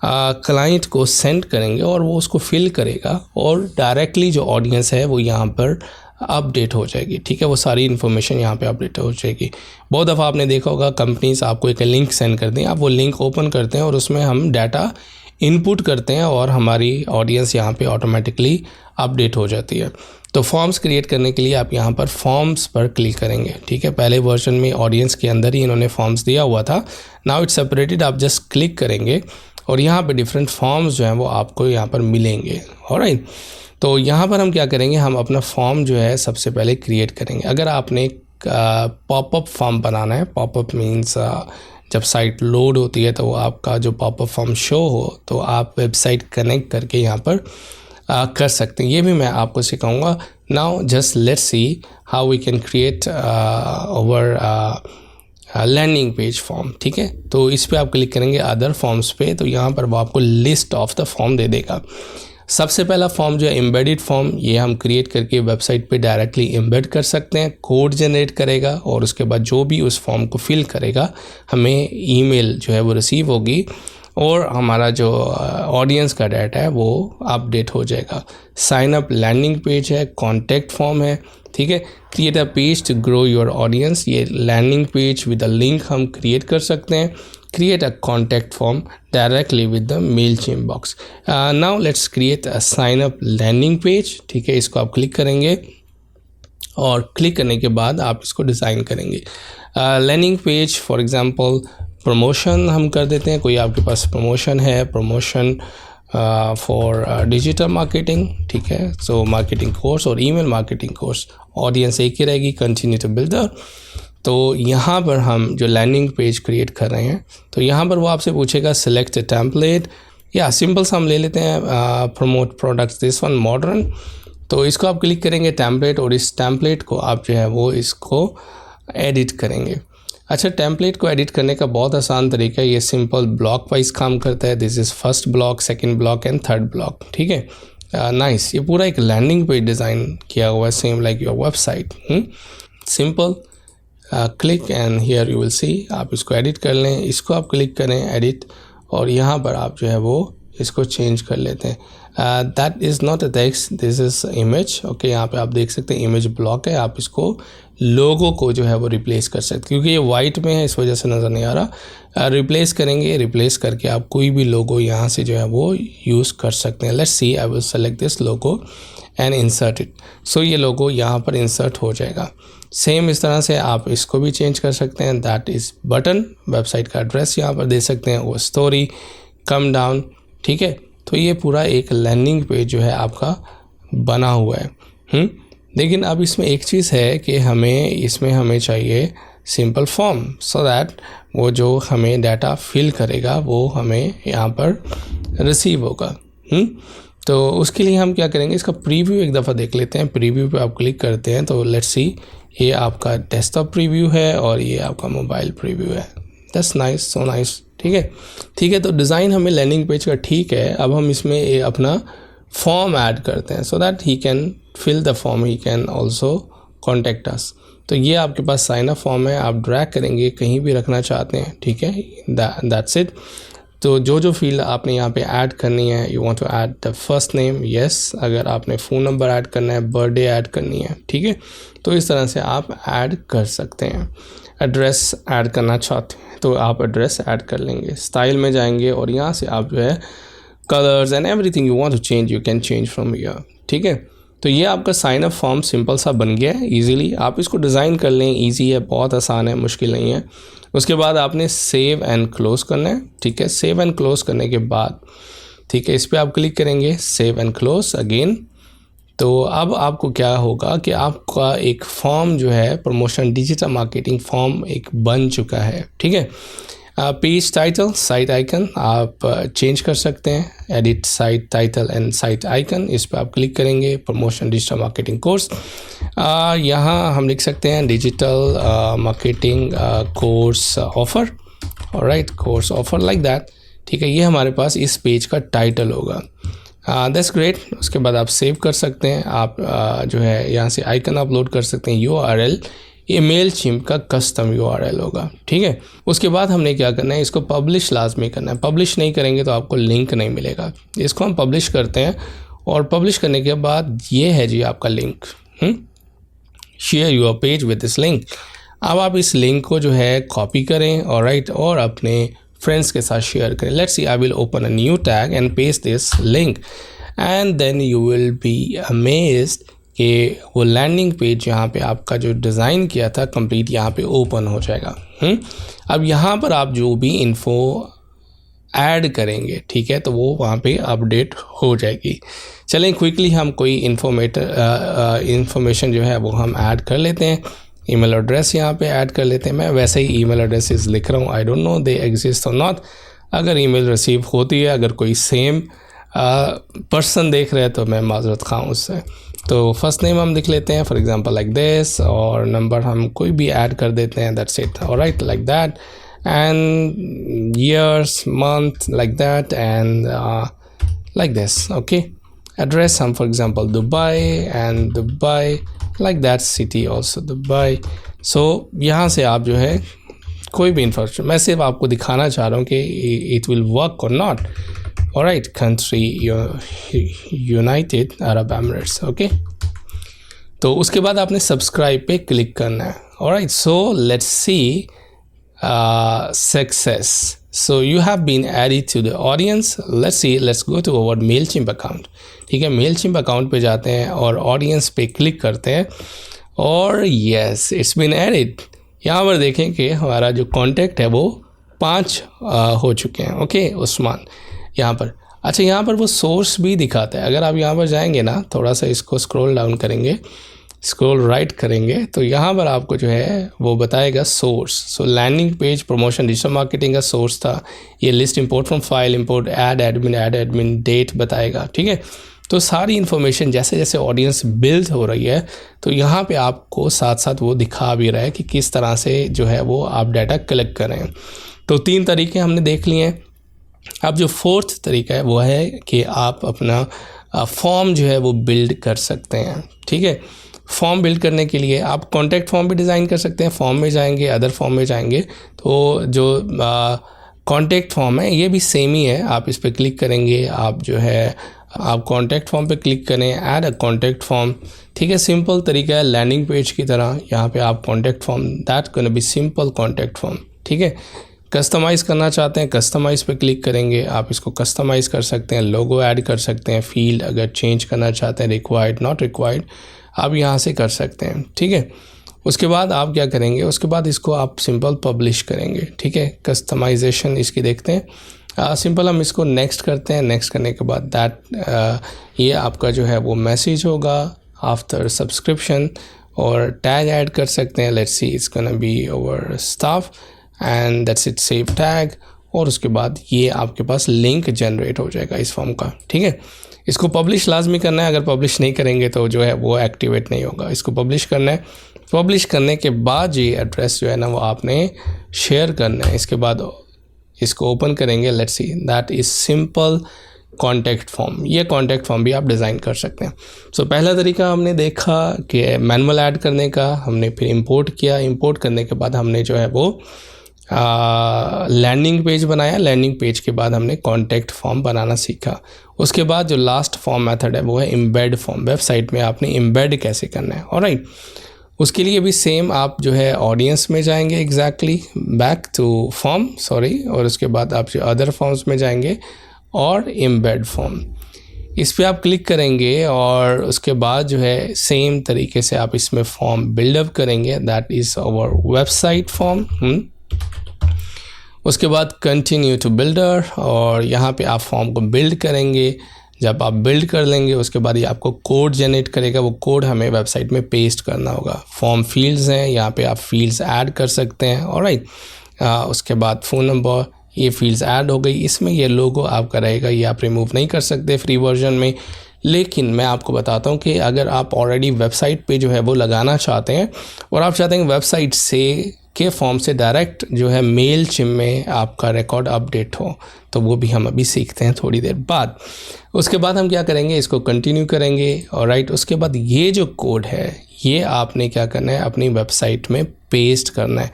क्लाइंट को सेंड करेंगे और वो उसको फिल करेगा और डायरेक्टली जो ऑडियंस है वो यहाँ पर अपडेट हो जाएगी, ठीक है। वो सारी इन्फॉर्मेशन यहाँ पे अपडेट हो जाएगी। बहुत दफ़ा आपने देखा होगा कंपनीज आपको एक लिंक सेंड कर दें, आप वो लिंक ओपन करते हैं और उसमें हम डाटा इनपुट करते हैं और हमारी ऑडियंस यहाँ पे ऑटोमेटिकली अपडेट हो जाती है। तो फॉर्म्स क्रिएट करने के लिए आप यहाँ पर फॉर्म्स पर क्लिक करेंगे, ठीक है। पहले वर्जन में ऑडियंस के अंदर ही इन्होंने फॉर्म्स दिया हुआ था, नाउ इट्स सेपरेटेड। आप जस्ट क्लिक करेंगे और यहाँ पर डिफरेंट फॉर्म्स जो हैं वो आपको यहाँ पर मिलेंगे, ऑलराइट। तो यहाँ पर हम क्या करेंगे, हम अपना फॉर्म जो है सबसे पहले क्रिएट करेंगे। अगर आपने पॉपअप फॉर्म बनाना है, पॉपअप मीन्स जब साइट लोड होती है तो वो आपका जो पॉपअप फॉर्म शो हो तो आप वेबसाइट कनेक्ट करके यहाँ पर कर सकते हैं। ये भी मैं आपको सिखाऊंगा। Now just let's see how we can create over landing page form, ठीक है। तो इस पे आप क्लिक करेंगे अदर फॉर्म्स पे, तो यहाँ पर वो आपको लिस्ट ऑफ द फॉर्म दे देगा। सबसे पहला फॉर्म जो है एम्बेडेड फॉर्म, ये हम क्रिएट करके वेबसाइट पे डायरेक्टली एम्बेड कर सकते हैं। कोड जनरेट करेगा और उसके बाद जो भी उस फॉर्म को फिल करेगा हमें ईमेल जो है वो रिसीव होगी और हमारा जो ऑडियंस का डाटा है वो अपडेट हो जाएगा। साइन अप लैंडिंग पेज है, कॉन्टैक्ट फॉर्म है, ठीक है। Create a page to grow your audience, ये landing page with a link हम क्रिएट कर सकते हैं। Create a contact form directly with the Mailchimp box. Now let's create a sign up landing page, ठीक है। इसको आप क्लिक करेंगे और क्लिक करने के बाद आप इसको डिज़ाइन करेंगे। Landing page for example promotion हम कर देते हैं, कोई आपके पास प्रमोशन है, प्रमोशन फॉर डिजिटल मार्केटिंग, ठीक है। सो मार्केटिंग कोर्स और ईमेल मार्केटिंग कोर्स, ऑडियंस एक ही रहेगी, कंटिन्यू टू बिल्डर। तो यहाँ पर हम जो लैंडिंग पेज क्रिएट कर रहे हैं तो यहाँ पर वो आपसे पूछेगा सिलेक्ट ए टेम्पलेट, या सिंपल सा हम ले लेते हैं promote products this one modern. तो इसको आप क्लिक करेंगे टेम्पलेट और इस टेम्पलेट को आप जो है वो इसको एडिट करेंगे। अच्छा, टेम्पलेट को एडिट करने का बहुत आसान तरीका है, ये सिंपल ब्लॉक वाइज काम करता है। This is first block, second block and third block, ठीक है। नाइस, ये पूरा एक लैंडिंग पेज डिज़ाइन किया हुआ है, same like your website. Simple click and here you will see, आप इसको एडिट कर लें, इसको आप क्लिक करें एडिट और यहाँ पर आप जो है वो इसको चेंज कर लेते हैं। That is not a text, this is image, okay. यहाँ पे आप देख सकते हैं इमेज ब्लॉक है, आप इसको लोगो को जो है वो रिप्लेस कर सकते हैं, क्योंकि ये वाइट में है इस वजह से नज़र नहीं आ रहा। रिप्लेस करेंगे, रिप्लेस करके आप कोई भी लोगो यहाँ से जो है वो यूज़ कर सकते हैं। Let's see, I will select this logo and insert it. So ये लोगो यहाँ पर इंसर्ट हो जाएगा। सेम इस तरह से आप इसको भी चेंज कर सकते हैं। दैट इज़ बटन, वेबसाइट का एड्रेस यहाँ पर दे सकते हैं, वो स्टोरी, कम डाउन, ठीक है। तो ये पूरा एक लैंडिंग पेज जो है आपका बना हुआ है। लेकिन अब इसमें एक चीज़ है कि हमें चाहिए सिंपल फॉर्म, सो दैट वो जो हमें डाटा फिल करेगा वो हमें यहाँ पर रिसीव होगा। तो उसके लिए हम क्या करेंगे, इसका प्रीव्यू एक दफ़ा देख लेते हैं। प्रीव्यू पे आप क्लिक करते हैं तो लेट्स सी, ये आपका डेस्कटॉप प्रीव्यू है और ये आपका मोबाइल प्रीव्यू है। That's nice, so nice. ठीक है। तो डिज़ाइन हमें लैंडिंग पेज का ठीक है। अब हम इसमें अपना फॉर्म ऐड करते हैं, so that he can fill the form, he can also contact us. तो ये आपके पास साइन अप फॉर्म है, आप ड्रैग करेंगे, कहीं भी रखना चाहते हैं, ठीक है, दैट्स इट। तो जो फील्ड आपने यहाँ पे ऐड करनी है, you want to add the first name, yes. अगर आपने फ़ोन नंबर ऐड करना है, बर्थडे ऐड करनी है, ठीक है, तो इस तरह से आप ऐड कर सकते हैं। एड्रेस ऐड करना चाहते हैं तो आप एड्रेस ऐड कर लेंगे। स्टाइल में जाएंगे और यहाँ से आप जो है colours and everything you want to change, you can change from here, ठीक है। तो ये आपका साइन अप फॉर्म सिंपल सा बन गया है इजीली। आप इसको डिज़ाइन कर लें, इजी है, बहुत आसान है, मुश्किल नहीं है। उसके बाद आपने सेव एंड क्लोज़ करना है, ठीक है। सेव एंड क्लोज़ करने के बाद, ठीक है, इस पर आप क्लिक करेंगे, सेव एंड क्लोज़ अगेन। तो अब आपको क्या होगा कि आपका एक फॉर्म जो है प्रमोशन डिजिटल मार्केटिंग फॉर्म एक बन चुका है, ठीक है। पेज टाइटल, साइट आइकन आप चेंज कर सकते हैं, edit site title and site icon, इस पर आप क्लिक करेंगे, प्रमोशन डिजिटल मार्केटिंग कोर्स। यहाँ हम लिख सकते हैं digital marketing course offer, alright, course offer like that, ठीक है। ये हमारे पास इस पेज का टाइटल होगा। That's great. उसके बाद आप सेव कर सकते हैं, आप जो है यहाँ से आइकन अपलोड कर सकते हैं। URL ये मेलचिम्प का कस्टम URL होगा, ठीक है। उसके बाद हमने क्या करना है, इसको पब्लिश लाजमी करना है। पब्लिश नहीं करेंगे तो आपको लिंक नहीं मिलेगा। इसको हम पब्लिश करते हैं और पब्लिश करने के बाद ये है जी आपका link, share your page with this link. अब आप इस लिंक को जो है कॉपी करें, ऑलराइट, और अपने फ्रेंड्स के साथ शेयर करें। Let's see, I will open a new tag and paste this link and then you will be amazed कि वो लैंडिंग पेज यहाँ पे आपका जो डिज़ाइन किया था कंप्लीट यहाँ पे ओपन हो जाएगा। अब यहाँ पर आप जो भी इन्फो ऐड करेंगे, ठीक है, तो वो वहाँ पे अपडेट हो जाएगी। चलें क्विकली हम कोई इन्फॉर्मेशन जो है वो हम ऐड कर लेते हैं। ईमेल एड्रेस यहाँ पे ऐड कर लेते हैं। मैं वैसे ही ईमेल एड्रेसेस लिख रहा हूँ, I don't know they exist और नॉट। अगर ईमेल रिसीव होती है, अगर कोई सेम पर्सन देख रहे हैं तो मैं माजरत खा हूँ उससे। तो फर्स्ट नेम हम लिख लेते हैं, फॉर एग्जांपल लाइक दिस, और नंबर हम कोई भी ऐड कर देते हैं, that's it, alright, like that, and years, month, like that, and like this, okay. Address हम for example Dubai, and Dubai, like that, city also Dubai. So यहाँ से आप जो है कोई भी इंफॉर्मेशन, मैं सिर्फ आपको दिखाना चाह रहा हूँ कि इट विल वर्क और not. Alright, country United Arab Emirates, okay. तो उसके बाद आपने सब्सक्राइब पे क्लिक करना है, alright. So let's see success. So you have been added to the audience. Let's see, let's go to our Mailchimp account, ठीक है। मेलचिम्प अकाउंट पे जाते हैं और ऑडियंस पे क्लिक करते हैं और यस, इट्स बीन एडेड। यहाँ पर देखें कि हमारा जो कॉन्टैक्ट है वो 5 हो चुके हैं, ओके। उस्मान यहाँ पर, अच्छा, यहाँ पर वो सोर्स भी दिखाता है। अगर आप यहाँ पर जाएंगे ना, थोड़ा सा इसको स्क्रॉल डाउन करेंगे, स्क्रॉल राइट करेंगे, तो यहाँ पर आपको जो है वो बताएगा source. So landing page promotion digital marketing का सोर्स था ये, list import from file, import add admin date बताएगा, ठीक है। तो सारी इन्फॉर्मेशन जैसे जैसे ऑडियंस बिल्ड हो रही है तो यहाँ पे आपको साथ साथ वो दिखा भी रहा है कि किस तरह से जो है वो आप डाटा कलेक्ट कर रहे हैं। तो 3 तरीके हमने देख लिए हैं। अब जो 4th तरीका है वो है कि आप अपना फॉर्म जो है वो बिल्ड कर सकते हैं, ठीक है। फॉर्म बिल्ड करने के लिए आप कॉन्टैक्ट फॉर्म भी डिज़ाइन कर सकते हैं। फॉर्म में जाएंगे, अदर फॉर्म में जाएंगे, तो जो कॉन्टैक्ट फॉर्म है ये भी सेम ही है। आप इस पर क्लिक करेंगे, आप जो है आप कॉन्टैक्ट फॉर्म पे क्लिक करें, ऐड अ कॉन्टैक्ट फॉर्म, ठीक है। सिंपल तरीका है लैंडिंग पेज की तरह। यहाँ पे आप contact form, that gonna be simple contact form, ठीक है। कस्टमाइज़ करना चाहते हैं, कस्टमाइज़ पे क्लिक करेंगे, आप इसको कस्टमाइज़ कर सकते हैं, लोगो ऐड कर सकते हैं, फील्ड अगर चेंज करना चाहते हैं, रिक्वायर्ड नॉट रिक्वायर्ड, आप यहाँ से कर सकते हैं, ठीक है। उसके बाद आप क्या करेंगे, उसके बाद इसको आप सिंपल पब्लिश करेंगे, ठीक है। कस्टमाइजेशन इसकी देखते हैं, सिंपल हम इसको नेक्स्ट करते हैं। नेक्स्ट करने के बाद दैट ये आपका जो है वो मैसेज होगा, आफ्टर सब्सक्रिप्शन, और टैग ऐड कर सकते हैं. Let's see it's gonna be over staff and that's it, save tag. और उसके बाद ये आपके पास लिंक जनरेट हो जाएगा इस फॉर्म का. ठीक है, इसको पब्लिश लाजमी करना है. अगर पब्लिश नहीं करेंगे तो जो है वो एक्टिवेट नहीं होगा. इसको पब्लिश करना है. पब्लिश करने के बाद ये एड्रेस जो है ना वो आपने शेयर करना है. इसके बाद इसको ओपन करेंगे. Let's see, that is simple contact form. ये कॉन्टैक्ट फॉर्म भी आप डिज़ाइन कर सकते हैं. सो पहला तरीका हमने देखा कि मैनुअल ऐड करने का. हमने फिर इंपोर्ट किया. इंपोर्ट करने के बाद हमने जो है वो लैंडिंग पेज बनाया. लैंडिंग पेज के बाद हमने कॉन्टैक्ट फॉर्म बनाना सीखा. उसके बाद जो लास्ट फॉर्म मेथड है वो है एम्बेड फॉर्म. वेबसाइट में आपने एम्बेड कैसे करना है. ऑलराइट, उसके लिए भी सेम आप जो है ऑडियंस में जाएंगे, exactly back to form, sorry, और उसके बाद आप जो अदर फॉर्म्स में जाएंगे और एम्बेड फॉर्म, इस पे आप क्लिक करेंगे और उसके बाद जो है सेम तरीके से आप इसमें फॉर्म बिल्डअप करेंगे. That is our website form. उसके बाद कंटिन्यू टू बिल्डर, और यहाँ पे आप फॉर्म को बिल्ड करेंगे. जब आप बिल्ड कर लेंगे उसके बाद ये आपको कोड जनरेट करेगा. वो कोड हमें वेबसाइट में पेस्ट करना होगा. फॉर्म फील्ड्स हैं, यहाँ पे आप फील्ड्स ऐड कर सकते हैं. ऑलराइट, उसके बाद फ़ोन नंबर, ये फील्ड्स ऐड हो गई. इसमें ये लोगो आपका रहेगा, ये आप रिमूव नहीं कर सकते फ्री वर्जन में. लेकिन मैं आपको बताता हूँ कि अगर आप ऑलरेडी वेबसाइट पे जो है वो लगाना चाहते हैं और आप चाहते हैं वेबसाइट से के फॉर्म से डायरेक्ट जो है मेलचिम्प में आपका रिकॉर्ड अपडेट हो, तो वो भी हम अभी सीखते हैं थोड़ी देर बाद. उसके बाद हम क्या करेंगे, इसको कंटिन्यू करेंगे. ऑलराइट, उसके बाद ये जो कोड है ये आपने क्या करना है, अपनी वेबसाइट में पेस्ट करना है.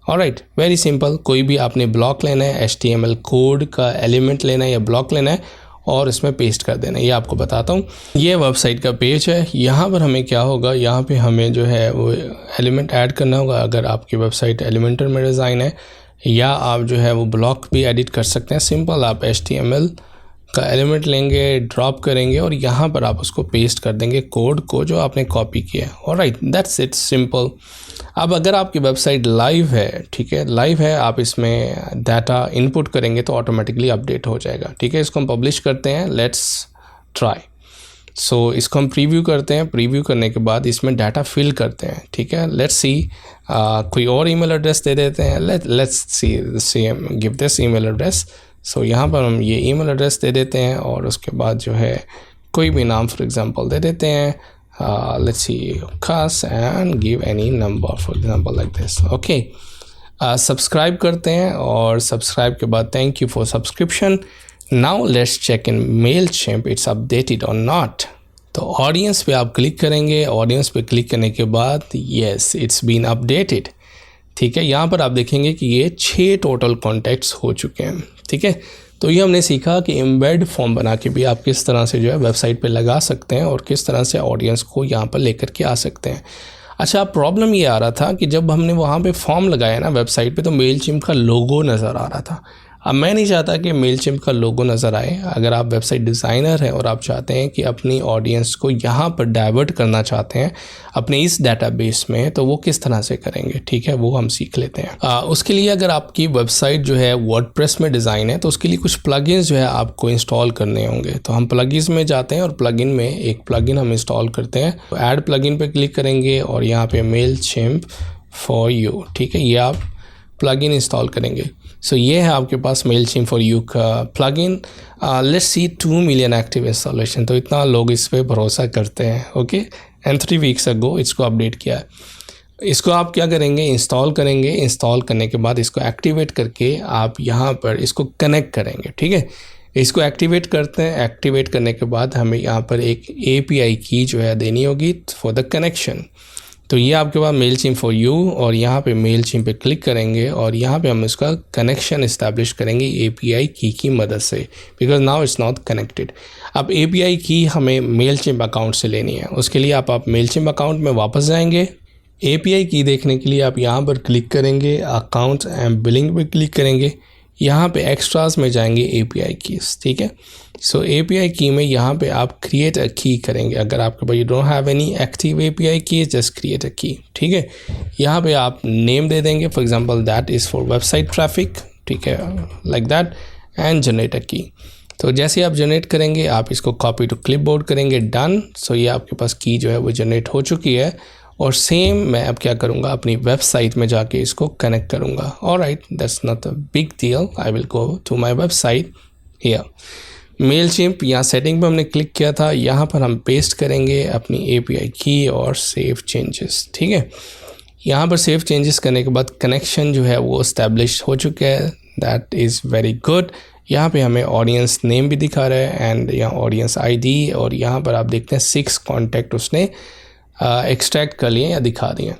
Alright, very simple. कोई भी आपने ब्लॉक लेना है, HTML कोड का एलिमेंट लेना है या ब्लॉक लेना है और इसमें पेस्ट कर देना है. ये आपको बताता हूँ. ये वेबसाइट का पेज है. यहाँ पर हमें क्या होगा, यहाँ पे हमें जो है वो एलिमेंट ऐड करना होगा. अगर आपकी वेबसाइट एलिमेंटर में डिज़ाइन है, या आप जो है वो ब्लॉक भी एडिट कर सकते हैं. सिंपल, आप HTML का एलिमेंट लेंगे, ड्रॉप करेंगे और यहाँ पर आप उसको पेस्ट कर देंगे कोड को जो आपने कॉपी किया है. Alright, that's it, simple. अब अगर आपकी वेबसाइट लाइव है, ठीक है, लाइव है, आप इसमें डाटा इनपुट करेंगे तो ऑटोमेटिकली अपडेट हो जाएगा. ठीक है, इसको हम पब्लिश करते हैं. Let's try. सो इसको हम प्रीव्यू करते हैं. प्रीव्यू करने के बाद इसमें डाटा फिल करते हैं. ठीक है, लेट्स सी, कोई और ईमेल एड्रेस दे देते हैं. Let's see give this email address. So यहाँ पर हम ये ईमेल एड्रेस दे देते हैं और उसके बाद जो है कोई भी नाम फॉर एग्जांपल दे देते हैं. लेट्स सी खास and give any number for example like this. Okay, subscribe करते हैं और सब्सक्राइब के बाद thank you for subscription. Now let's check in Mailchimp it's updated और नॉट. तो ऑडियंस पे आप क्लिक करेंगे. ऑडियंस पे क्लिक करने के बाद येस, इट्स बीन अपडेटेड. ठीक है, यहाँ पर आप देखेंगे कि ये 6 टोटल कॉन्टैक्ट्स हो चुके हैं. ठीक है, तो ये हमने सीखा कि एम्बेड फॉर्म बना के भी आप किस तरह से जो है वेबसाइट पे लगा सकते हैं और किस तरह से ऑडियंस को यहाँ पर लेकर के आ सकते हैं. अच्छा, प्रॉब्लम ये आ रहा था कि जब हमने वहाँ पे फॉर्म लगाया ना वेबसाइट पे, तो मेलचिम्प का लोगो नज़र आ रहा था. अब मैं नहीं चाहता कि मेलचिम्प का लोगो नज़र आए. अगर आप वेबसाइट डिज़ाइनर हैं और आप चाहते हैं कि अपनी ऑडियंस को यहाँ पर डाइवर्ट करना चाहते हैं अपने इस डेटाबेस में, तो वो किस तरह से करेंगे, ठीक है, वो हम सीख लेते हैं. उसके लिए अगर आपकी वेबसाइट जो है वर्डप्रेस में डिज़ाइन है तो उसके लिए कुछ प्लगइन्स जो है आपको इंस्टॉल करने होंगे. तो हम प्लगइन्स में जाते हैं और प्लगइन में एक प्लगइन हम इंस्टॉल करते हैं. तो ऐड प्लगइन पे क्लिक करेंगे और यहाँ पे मेलचिम्प फॉर यू, ठीक है, ये आप प्लगइन इंस्टॉल करेंगे. सो ये है आपके पास मेलचिम्प फॉर यू का plugin. Let's see 2 million active installation. तो इतना लोग इस पे भरोसा करते हैं. ओके, एंड 3 वीक्स अगो इसको अपडेट किया है. इसको आप क्या करेंगे, इंस्टॉल करेंगे. इंस्टॉल करने के बाद इसको एक्टिवेट करके आप यहाँ पर इसको कनेक्ट करेंगे. ठीक है, इसको एक्टिवेट करते हैं. एक्टिवेट करने के बाद हमें यहाँ पर एक API की जो है देनी होगी फॉर द कनेक्शन. तो ये आपके पास मेलचिम्प फॉर यू, और यहाँ पे मेलचिम्प पे क्लिक करेंगे और यहाँ पे हम इसका कनेक्शन इस्टेब्लिश करेंगे API की मदद से, because now it's not connected. अब API की हमें मेलचिम्प अकाउंट से लेनी है. उसके लिए आप मेलचिम्प अकाउंट में वापस जाएंगे. API की देखने के लिए आप यहाँ पर क्लिक करेंगे, अकाउंट एंड बिलिंग पे क्लिक करेंगे. यहाँ पे एक्स्ट्रास में जाएंगे API कीज. ठीक है, सो API की में यहाँ पे आप क्रिएट अ की करेंगे. अगर आपके पास you don't have any active API key, just create a key. ठीक है, यहाँ पे आप नेम दे देंगे, for example that is for website traffic. ठीक है, like that, and generate a key. तो जैसे आप जनरेट करेंगे आप इसको कॉपी टू क्लिपबोर्ड करेंगे, डन। सो ये आपके पास की जो है वो जनरेट हो चुकी है। और सेम मैं अब क्या करूँगा, अपनी वेबसाइट में जाके इसको कनेक्ट करूँगा। Alright, that's not a big deal. I will go to my website here. Mailchimp, यहाँ सेटिंग पे हमने क्लिक किया था, यहाँ पर हम पेस्ट करेंगे अपनी API की और सेव चेंजेस। ठीक है, यहाँ पर सेव चेंजेस करने के बाद कनेक्शन जो है वो इस्टेब्लिश हो चुका है। That is very good. यहाँ पे हमें ऑडियंस नेम भी दिखा रहा है एंड यहाँ ऑडियंस ID, और यहाँ पर आप देखते हैं 6 कॉन्टैक्ट उसने एक्सट्रैक्ट कर लिए या दिखा दिए।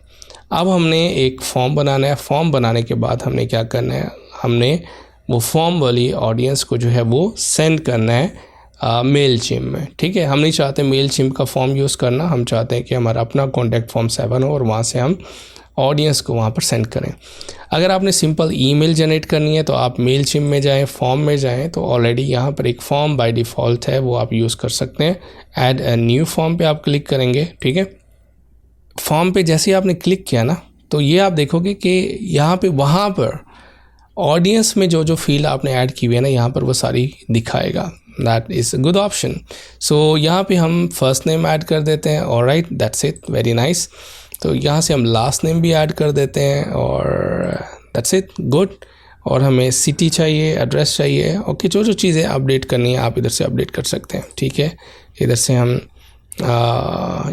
अब हमने एक फॉर्म बनाना है। फॉर्म बनाने के बाद हमने क्या करना है, हमने वो फॉर्म वाली ऑडियंस को जो है वो सेंड करना है मेलचिम्प में। ठीक है, हम नहीं चाहते मेलचिम्प का फॉर्म यूज़ करना, हम चाहते हैं कि हमारा अपना कॉन्टैक्ट फॉर्म 7 हो और वहाँ से हम ऑडियंस को वहाँ पर सेंड करें। अगर आपने सिंपल ईमेल जनरेट करनी है तो आप मेलचिम्प में जाएं, फॉर्म में जाएं, तो ऑलरेडी यहाँ पर एक फॉर्म बाय डिफ़ॉल्ट है, वो आप यूज़ कर सकते हैं। ऐड अ न्यू फॉर्म पे आप क्लिक करेंगे। ठीक है, फॉर्म पे जैसे ही आपने क्लिक किया ना, तो ये आप देखोगे कि यहाँ पे वहाँ पर ऑडियंस में जो जो फील्ड आपने ऐड की हुई है ना, यहाँ पर वो सारी दिखाएगा। That is a good option. So यहाँ पे हम फर्स्ट नेम ऐड कर देते हैं। Alright, that's it, very nice. तो यहाँ से हम लास्ट नेम भी ऐड कर देते हैं और दैट्स इट, गुड। और हमें सिटी चाहिए, एड्रेस चाहिए। ओके, जो जो चीज़ें अपडेट करनी है आप इधर से अपडेट कर सकते हैं। ठीक है, इधर से हम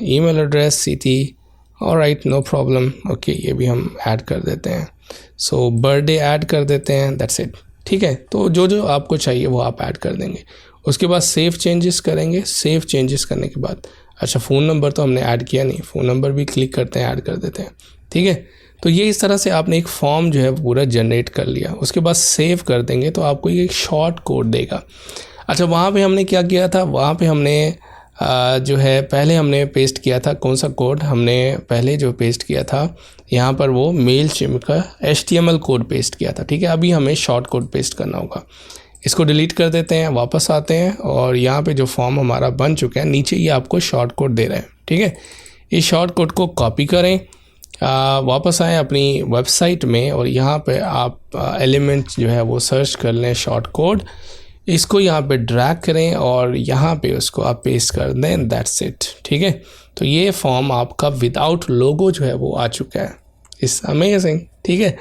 email address, city, alright, no problem. Okay, ये भी हम ऐड कर देते हैं। सो बर्थडे ऐड कर देते हैं, दैट्स इट। ठीक है, तो जो जो आपको चाहिए वो आप ऐड कर देंगे। उसके बाद सेव चेंजेस करेंगे। सेव चेंजेस करने के बाद, अच्छा फ़ोन नंबर तो हमने ऐड किया नहीं, फ़ोन नंबर भी क्लिक करते हैं, ऐड कर देते हैं। ठीक है, तो ये इस तरह से आपने एक फॉर्म जो है पूरा जनरेट कर लिया। उसके बाद सेव कर देंगे तो आपको ये एक शॉर्ट कोड देगा। अच्छा, वहाँ पे हमने क्या किया था, वहाँ पे हमने जो है पहले हमने पेस्ट किया था, कौन सा कोड हमने पहले जो पेस्ट किया था, यहाँ पर वो मेलचिम्प का HTML कोड पेस्ट किया था। ठीक है, अभी हमें शॉर्ट कोड पेस्ट करना होगा। इसको डिलीट कर देते हैं, वापस आते हैं और यहाँ पे जो फॉर्म हमारा बन चुका है, नीचे ये आपको शॉर्ट कोड दे रहे हैं। ठीक है, इस शॉर्ट कोड को कॉपी करें, वापस आएँ अपनी वेबसाइट में और यहाँ पे आप एलिमेंट जो है वो सर्च कर लें, शॉर्ट कोड, इसको यहाँ पे ड्रैग करें और यहाँ पे उसको आप पेस्ट कर दें। That's it. ठीक है, तो ये फॉर्म आपका विदाउट लोगो जो है वो आ चुका है। It's amazing. ठीक है,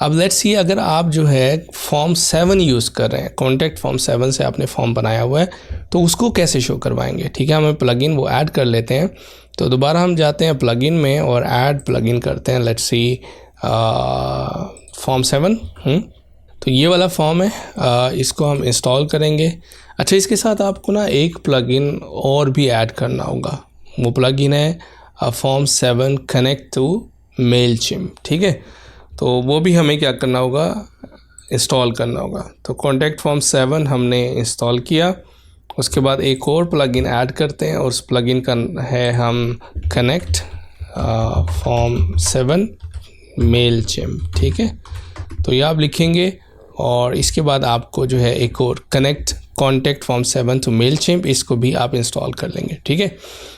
अब लेट्स सी, अगर आप जो है फॉर्म 7 यूज़ कर रहे हैं, कॉन्टैक्ट फॉर्म 7 से आपने फॉर्म बनाया हुआ है, तो उसको कैसे शो करवाएंगे। ठीक है, हमें प्लगइन वो ऐड कर लेते हैं। तो दोबारा हम जाते हैं प्लगइन में और ऐड प्लगइन करते हैं। Let's C form 7। तो ये वाला फॉर्म है, इसको हम इंस्टॉल करेंगे। अच्छा, इसके साथ आपको ना एक प्लगइन और भी ऐड करना होगा। वो प्लगइन है फॉर्म 7 कनेक्ट टू मेलचिम्प। ठीक है, तो वो भी हमें क्या करना होगा, इंस्टॉल करना होगा। तो कॉन्टैक्ट फॉर्म 7 हमने इंस्टॉल किया। उसके बाद एक और प्लगइन ऐड करते हैं और उस प्लगइन का है हम कनेक्ट फॉर्म 7 मेलचिम्प। ठीक है, तो ये आप लिखेंगे और इसके बाद आपको जो है एक और connect contact form 7 to Mailchimp, इसको भी आप इंस्टॉल कर लेंगे। ठीक है,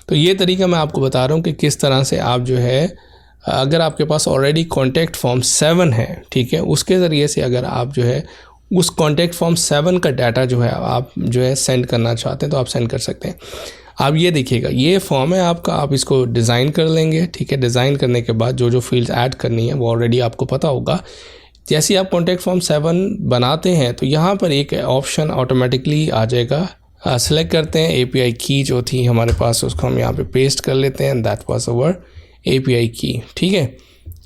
तो ये तरीका मैं आपको बता रहा हूँ कि किस तरह से आप जो है, अगर आपके पास ऑलरेडी कॉन्टैक्ट फॉर्म 7 है, ठीक है, उसके ज़रिए से अगर आप जो है उस कॉन्टैक्ट फॉर्म 7 का डाटा जो है आप जो है सेंड करना चाहते हैं तो आप सेंड कर सकते हैं। आप ये देखिएगा, ये फॉर्म है आपका, आप इसको डिज़ाइन कर लेंगे। ठीक है, डिज़ाइन करने के बाद जो जो फील्ड्स ऐड करनी है वो ऑलरेडी आपको पता होगा। जैसे आप कॉन्टैक्ट फॉर्म 7 बनाते हैं तो यहाँ पर एक ऑप्शन ऑटोमेटिकली आ जाएगा। सेलेक्ट करते हैं API की जो थी हमारे पास, उसको हम यहाँ पे पेस्ट कर लेते हैं। दैट वाज अवर API की। ठीक है,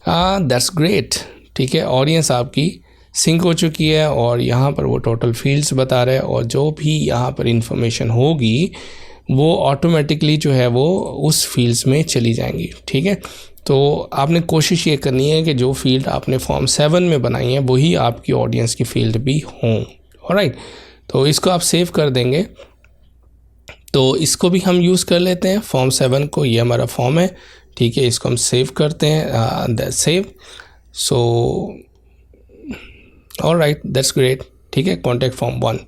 दैट्स ग्रेट। ठीक है, ऑडियंस आपकी सिंक हो चुकी है और यहाँ पर वो टोटल फील्ड्स बता रहे हैं और जो भी यहाँ पर इंफॉर्मेशन होगी वो ऑटोमेटिकली जो है वो उस फील्ड्स में चली जाएंगी। ठीक है, तो आपने कोशिश ये करनी है कि जो फील्ड आपने फॉर्म 7 में बनाई है वही आपकी ऑडियंस की फील्ड भी हों। ऑलराइट, तो इसको आप सेव कर देंगे। तो इसको भी हम यूज़ कर लेते हैं फॉर्म 7 को, ये हमारा फॉर्म है। ठीक है, इसको हम सेव करते हैं, save. So alright, that's great. ठीक है, कॉन्टैक्ट फॉर्म 1,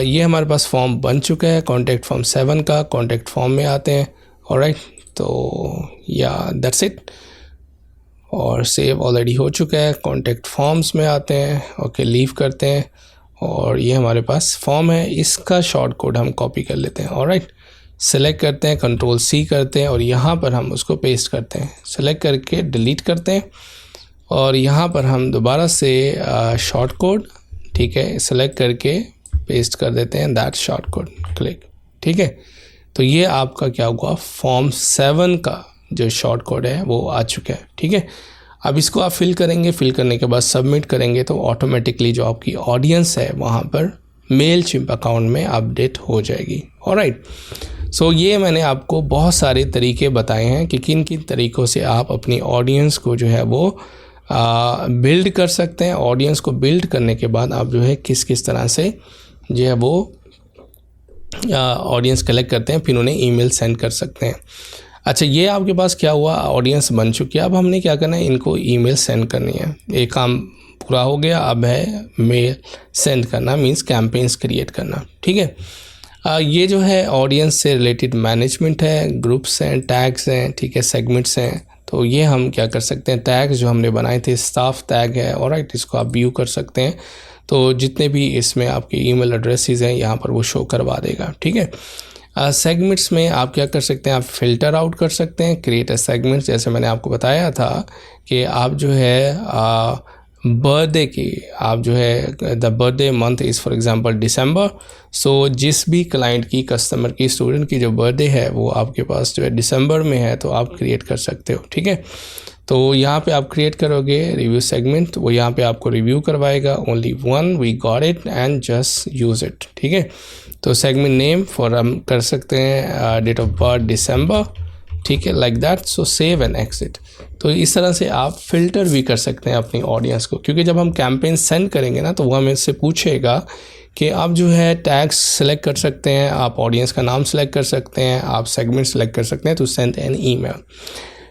ये हमारे पास फॉर्म बन चुका है कॉन्टैक्ट फॉर्म 7 का। कॉन्टैक्ट फॉर्म में आते हैं। ऑलराइट, तो या दैट्स इट, और सेव ऑलरेडी हो चुका है। कॉन्टैक्ट फॉर्म्स में आते हैं। ओके, लीव करते हैं और ये हमारे पास फॉर्म है, इसका शॉर्ट कोड हम कॉपी कर लेते हैं। ऑलराइट, सेलेक्ट करते हैं, कंट्रोल सी करते हैं और यहाँ पर हम उसको पेस्ट करते हैं। सेलेक्ट करके डिलीट करते हैं और यहाँ पर हम दोबारा से शॉर्ट कोड, ठीक है, सेलेक्ट करके पेस्ट कर देते हैं दैट शॉर्ट कोड, क्लिक। ठीक है, तो ये आपका क्या हुआ, फॉर्म 7 का जो शॉर्ट कोड है वो आ चुका है। ठीक है, अब इसको आप फिल करेंगे, फिल करने के बाद सबमिट करेंगे तो ऑटोमेटिकली जो आपकी ऑडियंस है वहाँ पर मेलचिम्प अकाउंट में अपडेट हो जाएगी। ऑलराइट, सो ये मैंने आपको बहुत सारे तरीके बताए हैं कि किन किन तरीक़ों से आप अपनी ऑडियंस को जो है वो बिल्ड कर सकते हैं। ऑडियंस को बिल्ड करने के बाद आप जो है किस किस तरह से जो है वो ऑडियंस कलेक्ट करते हैं, फिर उन्हें ईमेल सेंड कर सकते हैं। अच्छा, ये आपके पास क्या हुआ, ऑडियंस बन चुकी है। अब हमने क्या करना है, इनको ईमेल सेंड करनी है। एक काम पूरा हो गया, अब है मेल सेंड करना, मींस कैंपेन्स क्रिएट करना। ठीक है, ये जो है ऑडियंस से रिलेटेड मैनेजमेंट है, ग्रुप्स हैं, टैग्स हैं, ठीक है, सेगमेंट्स हैं। तो ये हम क्या कर सकते हैं, टैग्स जो हमने बनाए थे, स्टाफ टैग है। ऑलराइट, इसको आप व्यू कर सकते हैं। तो जितने भी इसमें आपके ईमेल एड्रेसेस हैं यहाँ पर वो शो करवा देगा। ठीक है, सेगमेंट्स में आप क्या कर सकते हैं, आप फ़िल्टर आउट कर सकते हैं, क्रिएट अ सेगमेंट्स। जैसे मैंने आपको बताया था कि आप जो है बर्थडे की, आप जो है the birthday month is for example December. So जिस भी क्लाइंट की, कस्टमर की, स्टूडेंट की जो बर्थडे है वो आपके पास जो है दिसंबर में है, तो आप क्रिएट कर सकते हो। ठीक है, तो यहाँ पे आप क्रिएट करोगे रिव्यू सेगमेंट, वो यहाँ पे आपको रिव्यू करवाएगा। Only one we got it and just use it. ठीक है, तो सेगमेंट नेम फॉर हम कर सकते हैं डेट ऑफ बर्थ दिसंबर। ठीक है, like that. So save and exit. तो इस तरह से आप फ़िल्टर भी कर सकते हैं अपनी ऑडियंस को, क्योंकि जब हम कैंपेन सेंड करेंगे ना तो वो हमें से पूछेगा कि आप जो है टैग्स सेलेक्ट कर सकते हैं, आप ऑडियंस का नाम सेलेक्ट कर सकते हैं, आप सेगमेंट सेलेक्ट कर सकते हैं टू सेंड एन ईमेल।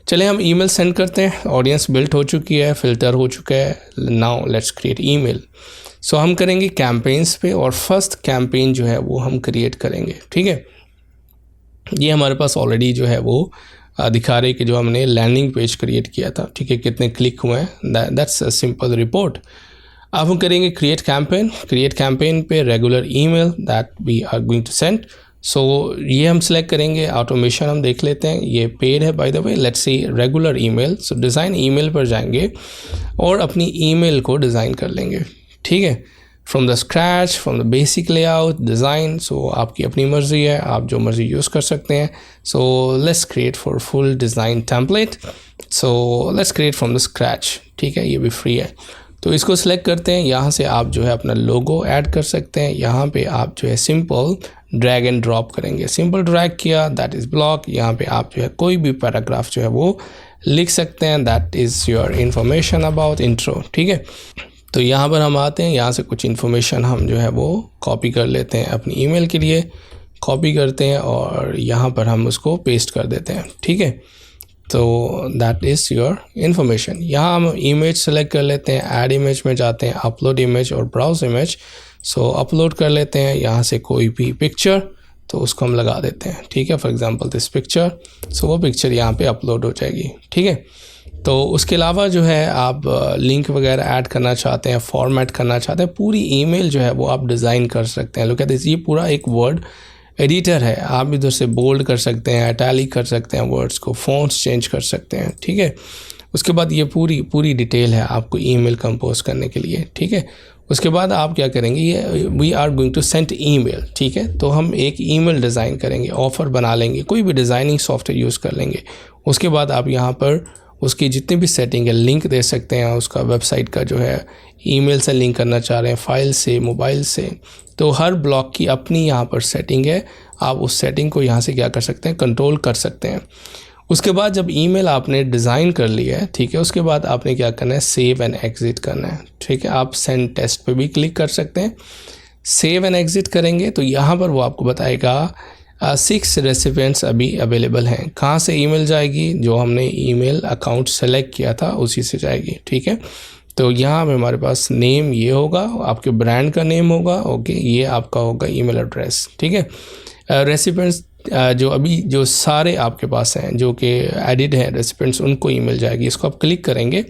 चलिए हम ईमेल सेंड करते हैं। ऑडियंस बिल्ट हो चुकी है, फ़िल्टर हो चुका है। Now let's create email. So हम करेंगे कैंपेन्स पे और फर्स्ट कैंपेन जो है वो हम क्रिएट करेंगे। ठीक है, ये हमारे पास ऑलरेडी जो है वो दिखा रहे कि जो हमने लैंडिंग पेज क्रिएट किया था। ठीक है, कितने क्लिक हुए हैं, दैट्स अ सिंपल रिपोर्ट। अब हम करेंगे क्रिएट कैंपेन। क्रिएट कैंपेन पे regular email that we are going to send. So ये हम सेलेक्ट करेंगे। ऑटोमेशन हम देख लेते हैं, ये पेड है by the way. Let's see regular email. So design email पर जाएंगे और अपनी ईमेल को डिज़ाइन कर लेंगे। ठीक है, from the scratch, from the basic layout, design. So आपकी अपनी मर्ज़ी है, आप जो मर्ज़ी यूज़ कर सकते हैं। So let's create for full design template. So let's create from the scratch. ठीक है, ये भी फ्री है। तो इसको सिलेक्ट करते हैं। यहाँ से आप जो है अपना लोगो ऐड कर सकते हैं। यहाँ पे आप जो है सिंपल ड्रैग एंड ड्रॉप करेंगे। सिंपल ड्रैग किया, दैट इज़ ब्लॉक। यहाँ पे आप जो है कोई भी पैराग्राफ जो है वो लिख सकते हैं, that is your information about intro. ठीक है, तो यहाँ पर हम आते हैं, यहाँ से कुछ इन्फॉर्मेशन हम जो है वो कॉपी कर लेते हैं अपनी ईमेल के लिए। कॉपी करते हैं और यहाँ पर हम उसको पेस्ट कर देते हैं। ठीक है, तो दैट इज़ योर इन्फॉर्मेशन। यहाँ हम इमेज सेलेक्ट कर लेते हैं, ऐड इमेज में जाते हैं, अपलोड इमेज और ब्राउज इमेज। सो अपलोड कर लेते हैं यहाँ से कोई भी पिक्चर, तो उसको हम लगा देते हैं। ठीक है, फॉर एग्जांपल दिस पिक्चर। सो वो पिक्चर यहाँ पे अपलोड हो जाएगी। ठीक है, तो उसके अलावा जो है आप लिंक वगैरह ऐड करना चाहते हैं, फॉर्मेट करना चाहते हैं, पूरी ईमेल जो है वो आप डिज़ाइन कर सकते हैं। लुक एट दिस, ये पूरा एक वर्ड एडिटर है। आप इधर से बोल्ड कर सकते हैं, इटैलिक कर सकते हैं वर्ड्स को, फ़ॉन्ट्स चेंज कर सकते हैं। ठीक है, उसके बाद ये पूरी डिटेल है आपको ईमेल कंपोज करने के लिए। ठीक है, उसके बाद आप क्या करेंगे, ये we are going to send email. ठीक है, तो हम एक ईमेल डिज़ाइन करेंगे, ऑफ़र बना लेंगे, कोई भी डिज़ाइनिंग सॉफ्टवेयर यूज़ कर लेंगे। उसके बाद आप यहाँ पर उसकी जितनी भी सेटिंग है लिंक दे सकते हैं, उसका वेबसाइट का जो है ईमेल से लिंक करना चाह रहे हैं, फाइल से, मोबाइल से। तो हर ब्लॉक की अपनी यहाँ पर सेटिंग है। आप उस सेटिंग को यहाँ से क्या कर सकते हैं, कंट्रोल कर सकते हैं। उसके बाद जब ईमेल आपने डिज़ाइन कर लिया है, ठीक है, उसके बाद आपने क्या करना है, सेव एंड एग्ज़िट करना है। ठीक है, आप सेंड टेस्ट पे भी क्लिक कर सकते हैं। सेव एंड एग्ज़िट करेंगे तो यहाँ पर वो आपको बताएगा 6 रेसिपिएंट्स अभी अवेलेबल हैं। कहाँ से ईमेल जाएगी, जो हमने ईमेल अकाउंट सेलेक्ट किया था उसी से जाएगी। ठीक है, तो यहाँ पे हमारे पास नेम ये होगा, आपके ब्रांड का नेम होगा। ओके, ये आपका होगा ईमेल एड्रेस। ठीक है, रेसिपिएंट्स जो अभी जो सारे आपके पास हैं जो कि एडिड हैं रेसिपिएंट्स, उनको ईमेल जाएगी। इसको आप क्लिक करेंगे।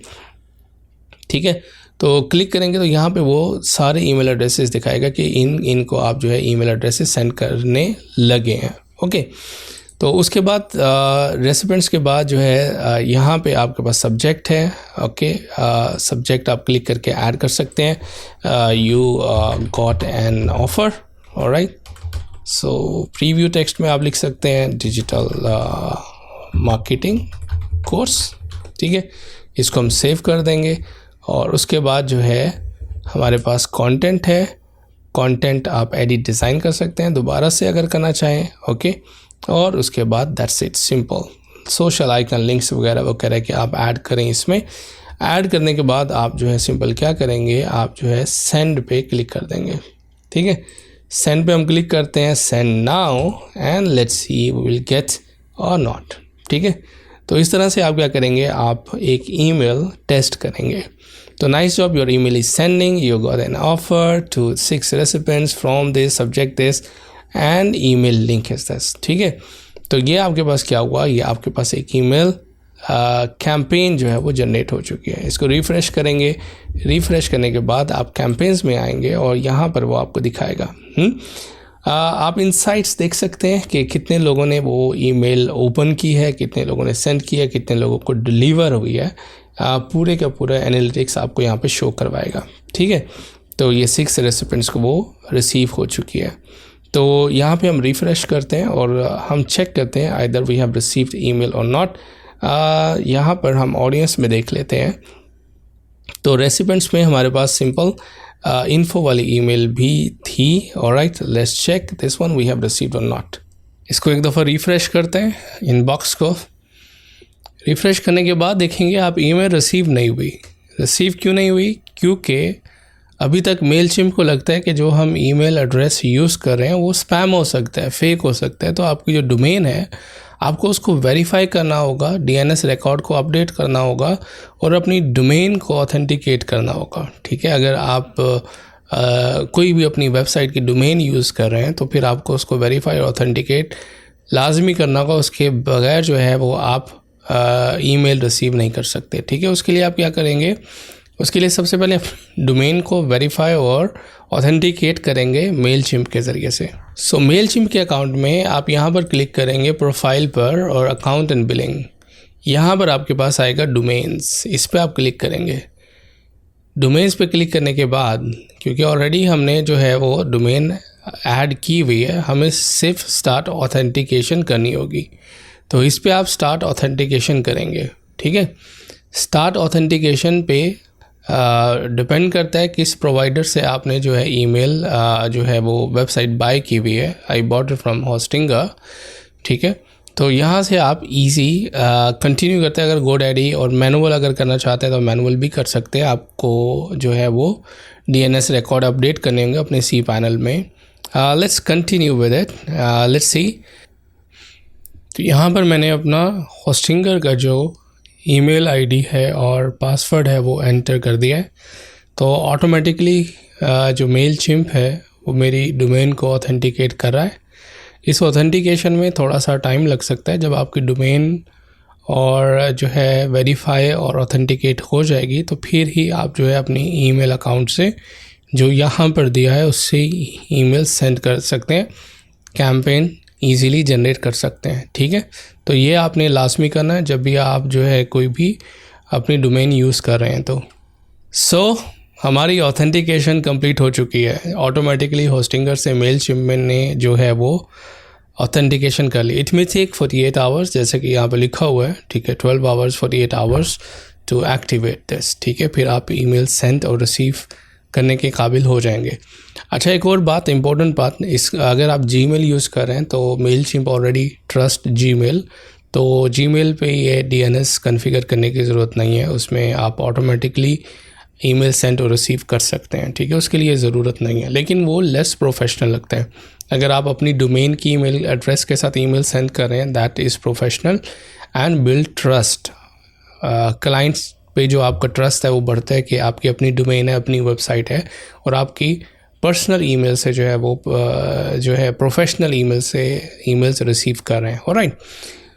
ठीक है, तो क्लिक करेंगे तो यहाँ पे वो सारे ईमेल एड्रेसेस दिखाएगा कि इनको आप जो है ईमेल एड्रेसेस सेंड करने लगे हैं। ओके, तो उसके बाद रेसिपिएंट्स के बाद जो है यहाँ पे आपके पास सब्जेक्ट है। ओके, सब्जेक्ट आप क्लिक करके ऐड कर सकते हैं, you got an offer, alright. So preview text में आप लिख सकते हैं डिजिटल मार्केटिंग कोर्स, ठीक है। इसको हम सेव कर देंगे और उसके बाद जो है हमारे पास कंटेंट है। कंटेंट आप एडिट डिज़ाइन कर सकते हैं दोबारा से अगर करना चाहें, ओके। और उसके बाद that's it, simple. Social icon, links वगैरह वो कह रहे हैं कि आप ऐड करें। इसमें ऐड करने के बाद आप जो है सिंपल क्या करेंगे, आप जो है सेंड पे क्लिक कर देंगे, ठीक है। सेंड पे हम क्लिक करते हैं, send now and let's see we will get और नॉट, ठीक है। तो इस तरह से आप क्या करेंगे, आप एक ईमेल टेस्ट करेंगे। तो nice job, your email is sending, you got an offer to 6 recipients from this subject this and email link is this, ठीक है। तो ये आपके पास क्या हुआ, ये आपके पास एक ईमेल कैंपेन जो है वो जनरेट हो चुकी है। इसको रिफ़्रेश करेंगे, रिफ़्रेश करने के बाद आप कैंपेन्स में आएंगे और यहाँ पर वो आपको दिखाएगा। आप इनसाइट्स देख सकते हैं कि कितने लोगों ने वो ईमेल ओपन की है, कितने लोगों ने सेंड किया, कितने लोगों को डिलीवर हुई है। पूरे का पूरा एनालिटिक्स आपको यहाँ पे शो करवाएगा, ठीक है। तो ये 6 रेसिपिएंट्स को वो रिसीव हो चुकी है। तो यहाँ पे हम रिफ़्रेश करते हैं और हम चेक करते हैं either we have received email और नॉट। यहाँ पर हम ऑडियंस में देख लेते हैं। तो रेसिपिएंट्स में हमारे पास सिंपल इन्फो वाली ईमेल भी थी, alright. Let's check this one, we have received और नॉट। इसको एक दफ़ा रिफ़्रेश करते हैं, इनबॉक्स को रिफ़्रेश करने के बाद देखेंगे आप ईमेल रिसीव नहीं हुई। रिसीव क्यों नहीं हुई, क्योंकि अभी तक मेलचिम्प को लगता है कि जो हम ईमेल एड्रेस यूज़ कर रहे हैं वो स्पैम हो सकता है, फेक हो सकता है। तो आपकी जो डोमेन है आपको उसको वेरीफाई करना होगा, डीएनएस रिकॉर्ड को अपडेट करना होगा और अपनी डोमेन को ऑथेंटिकेट करना होगा, ठीक है। अगर आप कोई भी अपनी वेबसाइट की डोमेन यूज़ कर रहे हैं तो फिर आपको उसको वेरीफाई और ऑथेंटिकेट लाजमी करना होगा। उसके बगैर जो है वो आप ईमेल रिसीव नहीं कर सकते, ठीक है। उसके लिए आप क्या करेंगे, उसके लिए सबसे पहले डोमेन को वेरीफाई और ऑथेंटिकेट करेंगे मेलचिम्प के ज़रिए से। सो मेलचिम्प के अकाउंट में आप यहाँ पर क्लिक करेंगे प्रोफाइल पर और अकाउंट एंड बिलिंग, यहाँ पर आपके पास आएगा डोमेन्स, इस पर आप क्लिक करेंगे। डोमेन्स पे क्लिक करने के बाद, क्योंकि ऑलरेडी हमने जो है वो डोमेन ऐड की हुई है, हमें सिर्फ स्टार्ट ऑथेंटिकेशन करनी होगी। तो इस पर आप स्टार्ट ऑथेंटिकेशन करेंगे, ठीक है। स्टार्ट ऑथेंटिकेशन पे डिपेंड करता है किस प्रोवाइडर से आपने जो है ईमेल जो है वो वेबसाइट बाय की हुई है। आई बॉट इट फ्रॉम होस्टिंगा, ठीक है। तो यहाँ से आप इजी कंटिन्यू करते हैं। अगर GoDaddy और मैनुअल अगर करना चाहते हैं तो मैनुअल भी कर सकते हैं। आपको जो है वो डीएनएस रिकॉर्ड अपडेट करने होंगे अपने सी पैनल में। Let's continue with it, let's see. तो यहाँ पर मैंने अपना होस्टिंगर का जो ईमेल आईडी है और पासवर्ड है वो एंटर कर दिया है। तो ऑटोमेटिकली जो मेलचिम्प है वो मेरी डोमेन को ऑथेंटिकेट कर रहा है। इस ऑथेंटिकेशन में थोड़ा सा टाइम लग सकता है। जब आपकी डोमेन और जो है वेरीफाई और ऑथेंटिकेट हो जाएगी तो फिर ही आप जो है अपनी ईमेल अकाउंट से जो यहाँ पर दिया है उससे ईमेल सेंड कर सकते हैं, कैंपेन ईज़िली जनरेट कर सकते हैं, ठीक है। तो ये आपने लाजमी करना है जब भी आप जो है कोई भी अपनी डोमेन यूज़ कर रहे हैं। तो हमारी ऑथेंटिकेशन कंप्लीट हो चुकी है। ऑटोमेटिकली होस्टिंगर से मेलचिम्प ने जो है वो ऑथेंटिकेशन कर ली। इट मे टेक 48 आवर्स, जैसे कि यहाँ पर लिखा हुआ है, ठीक है। 12 hours 48 hours to activate this, ठीक है। फिर आप ईमेल सेंड और रिसीव करने के काबिल हो जाएंगे। अच्छा, एक और बात, इंपॉर्टेंट बात, अगर आप जीमेल यूज़ कर रहे हैं तो मेलचिम्प ऑलरेडी ट्रस्ट जीमेल, तो जीमेल पे ये डीएनएस कॉन्फ़िगर करने की ज़रूरत नहीं है। उसमें आप ऑटोमेटिकली ईमेल सेंड और रिसीव कर सकते हैं, ठीक है। उसके लिए ज़रूरत नहीं है, लेकिन वो लेस प्रोफेशनल लगता है। अगर आप अपनी डोमेन की ईमेल एड्रेस के साथ ईमेल सेंड कर रहे हैं, that is professional and build trust. Clients पे जो आपका ट्रस्ट है वो बढ़ता है कि आपकी अपनी डोमेन है, अपनी वेबसाइट है और आपकी पर्सनल ईमेल से जो है वो जो है प्रोफेशनल ईमेल से ईमेल्स रिसीव कर रहे हैं, alright.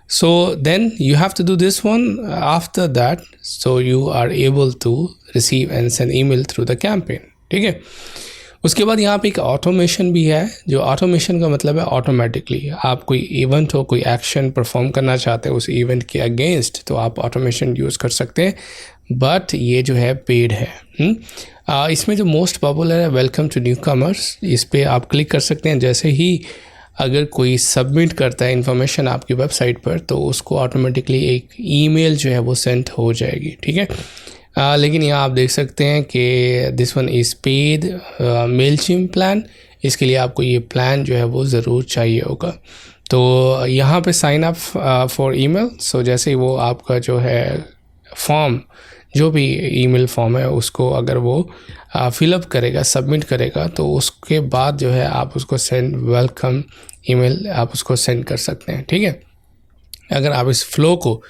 So then you have to do this one after that, so you are able to receive and send email through the campaign. ठीक है, उसके बाद यहाँ पे एक ऑटोमेशन भी है, जो ऑटोमेशन का मतलब है ऑटोमेटिकली आप कोई इवेंट हो, कोई एक्शन परफॉर्म करना चाहते हैं उस इवेंट के अगेंस्ट, तो आप ऑटोमेशन यूज़ कर सकते हैं, बट ये जो है पेड है। इसमें जो मोस्ट पॉपुलर है वेलकम टू न्यू कमर्स, इस पर आप क्लिक कर सकते हैं। जैसे ही अगर कोई सबमिट करता है इन्फॉर्मेशन आपकी वेबसाइट पर, तो उसको ऑटोमेटिकली एक ईमेल जो है वो सेंड हो जाएगी। ठीक है, लेकिन यहाँ आप देख सकते हैं कि this one is paid Mailchimp plan, इसके लिए आपको ये प्लान जो है वो ज़रूर चाहिए होगा। तो यहाँ पे साइन अप फॉर ईमेल, सो जैसे ही वो आपका जो है फॉर्म, जो भी ईमेल फॉर्म है उसको अगर वो फिलअप करेगा, सबमिट करेगा, तो उसके बाद जो है आप उसको सेंड वेलकम ईमेल आप उसको सेंड कर सकते हैं। ठीक है, अगर आप इस फ्लो को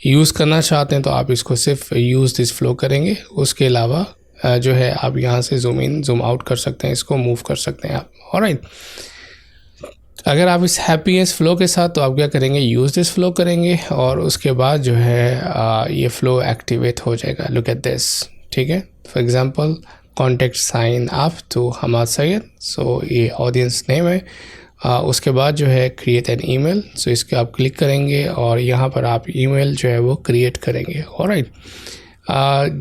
यूज़ करना चाहते हैं तो आप इसको सिर्फ यूज़ दिस फ्लो करेंगे, उसके अलावा जो है आप यहाँ से जूम इन जूम आउट कर सकते हैं, इसको मूव कर सकते हैं आप। ऑलराइट, अगर आप इस हैप्पीएस्ट फ्लो के साथ, तो आप क्या करेंगे, यूज़ दिस फ्लो करेंगे और उसके बाद जो है ये फ्लो एक्टिवेट हो जाएगा। Look at this. ठीक है, for example contact sign up to Hamad Syed, so ये ऑडियंस नेम है। उसके बाद जो है क्रिएट एन ईमेल, सो इसके आप क्लिक करेंगे और यहाँ पर आप ईमेल जो है वो क्रिएट करेंगे। ऑलराइट,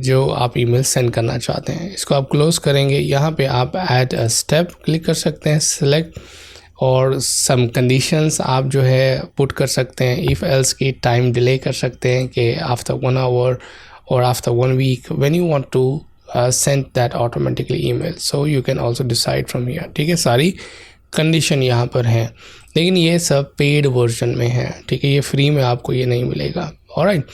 जो आप ईमेल सेंड करना चाहते हैं, इसको आप क्लोज़ करेंगे। यहाँ पे आप ऐड अ स्टेप क्लिक कर सकते हैं, सेलेक्ट, और सम कंडीशंस आप जो है पुट कर सकते हैं। इफ़ एल्स की टाइम डिले कर सकते हैं कि आफ्टर 1 आवर और after 1 week when you want to send that automatically email, so you can also decide from here. ठीक है, सारी कंडीशन यहाँ पर हैं, लेकिन ये सब पेड वर्जन में है। ठीक है, ये फ्री में आपको ये नहीं मिलेगा। Alright,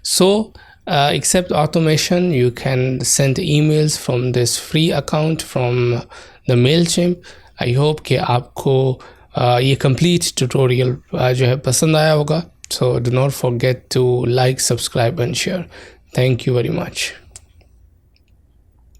so except automation, you can send emails from this free account from the MailChimp. I hope कि आपको ये complete tutorial जो है पसंद आया होगा। So do not forget to like, subscribe and share. Thank you very much.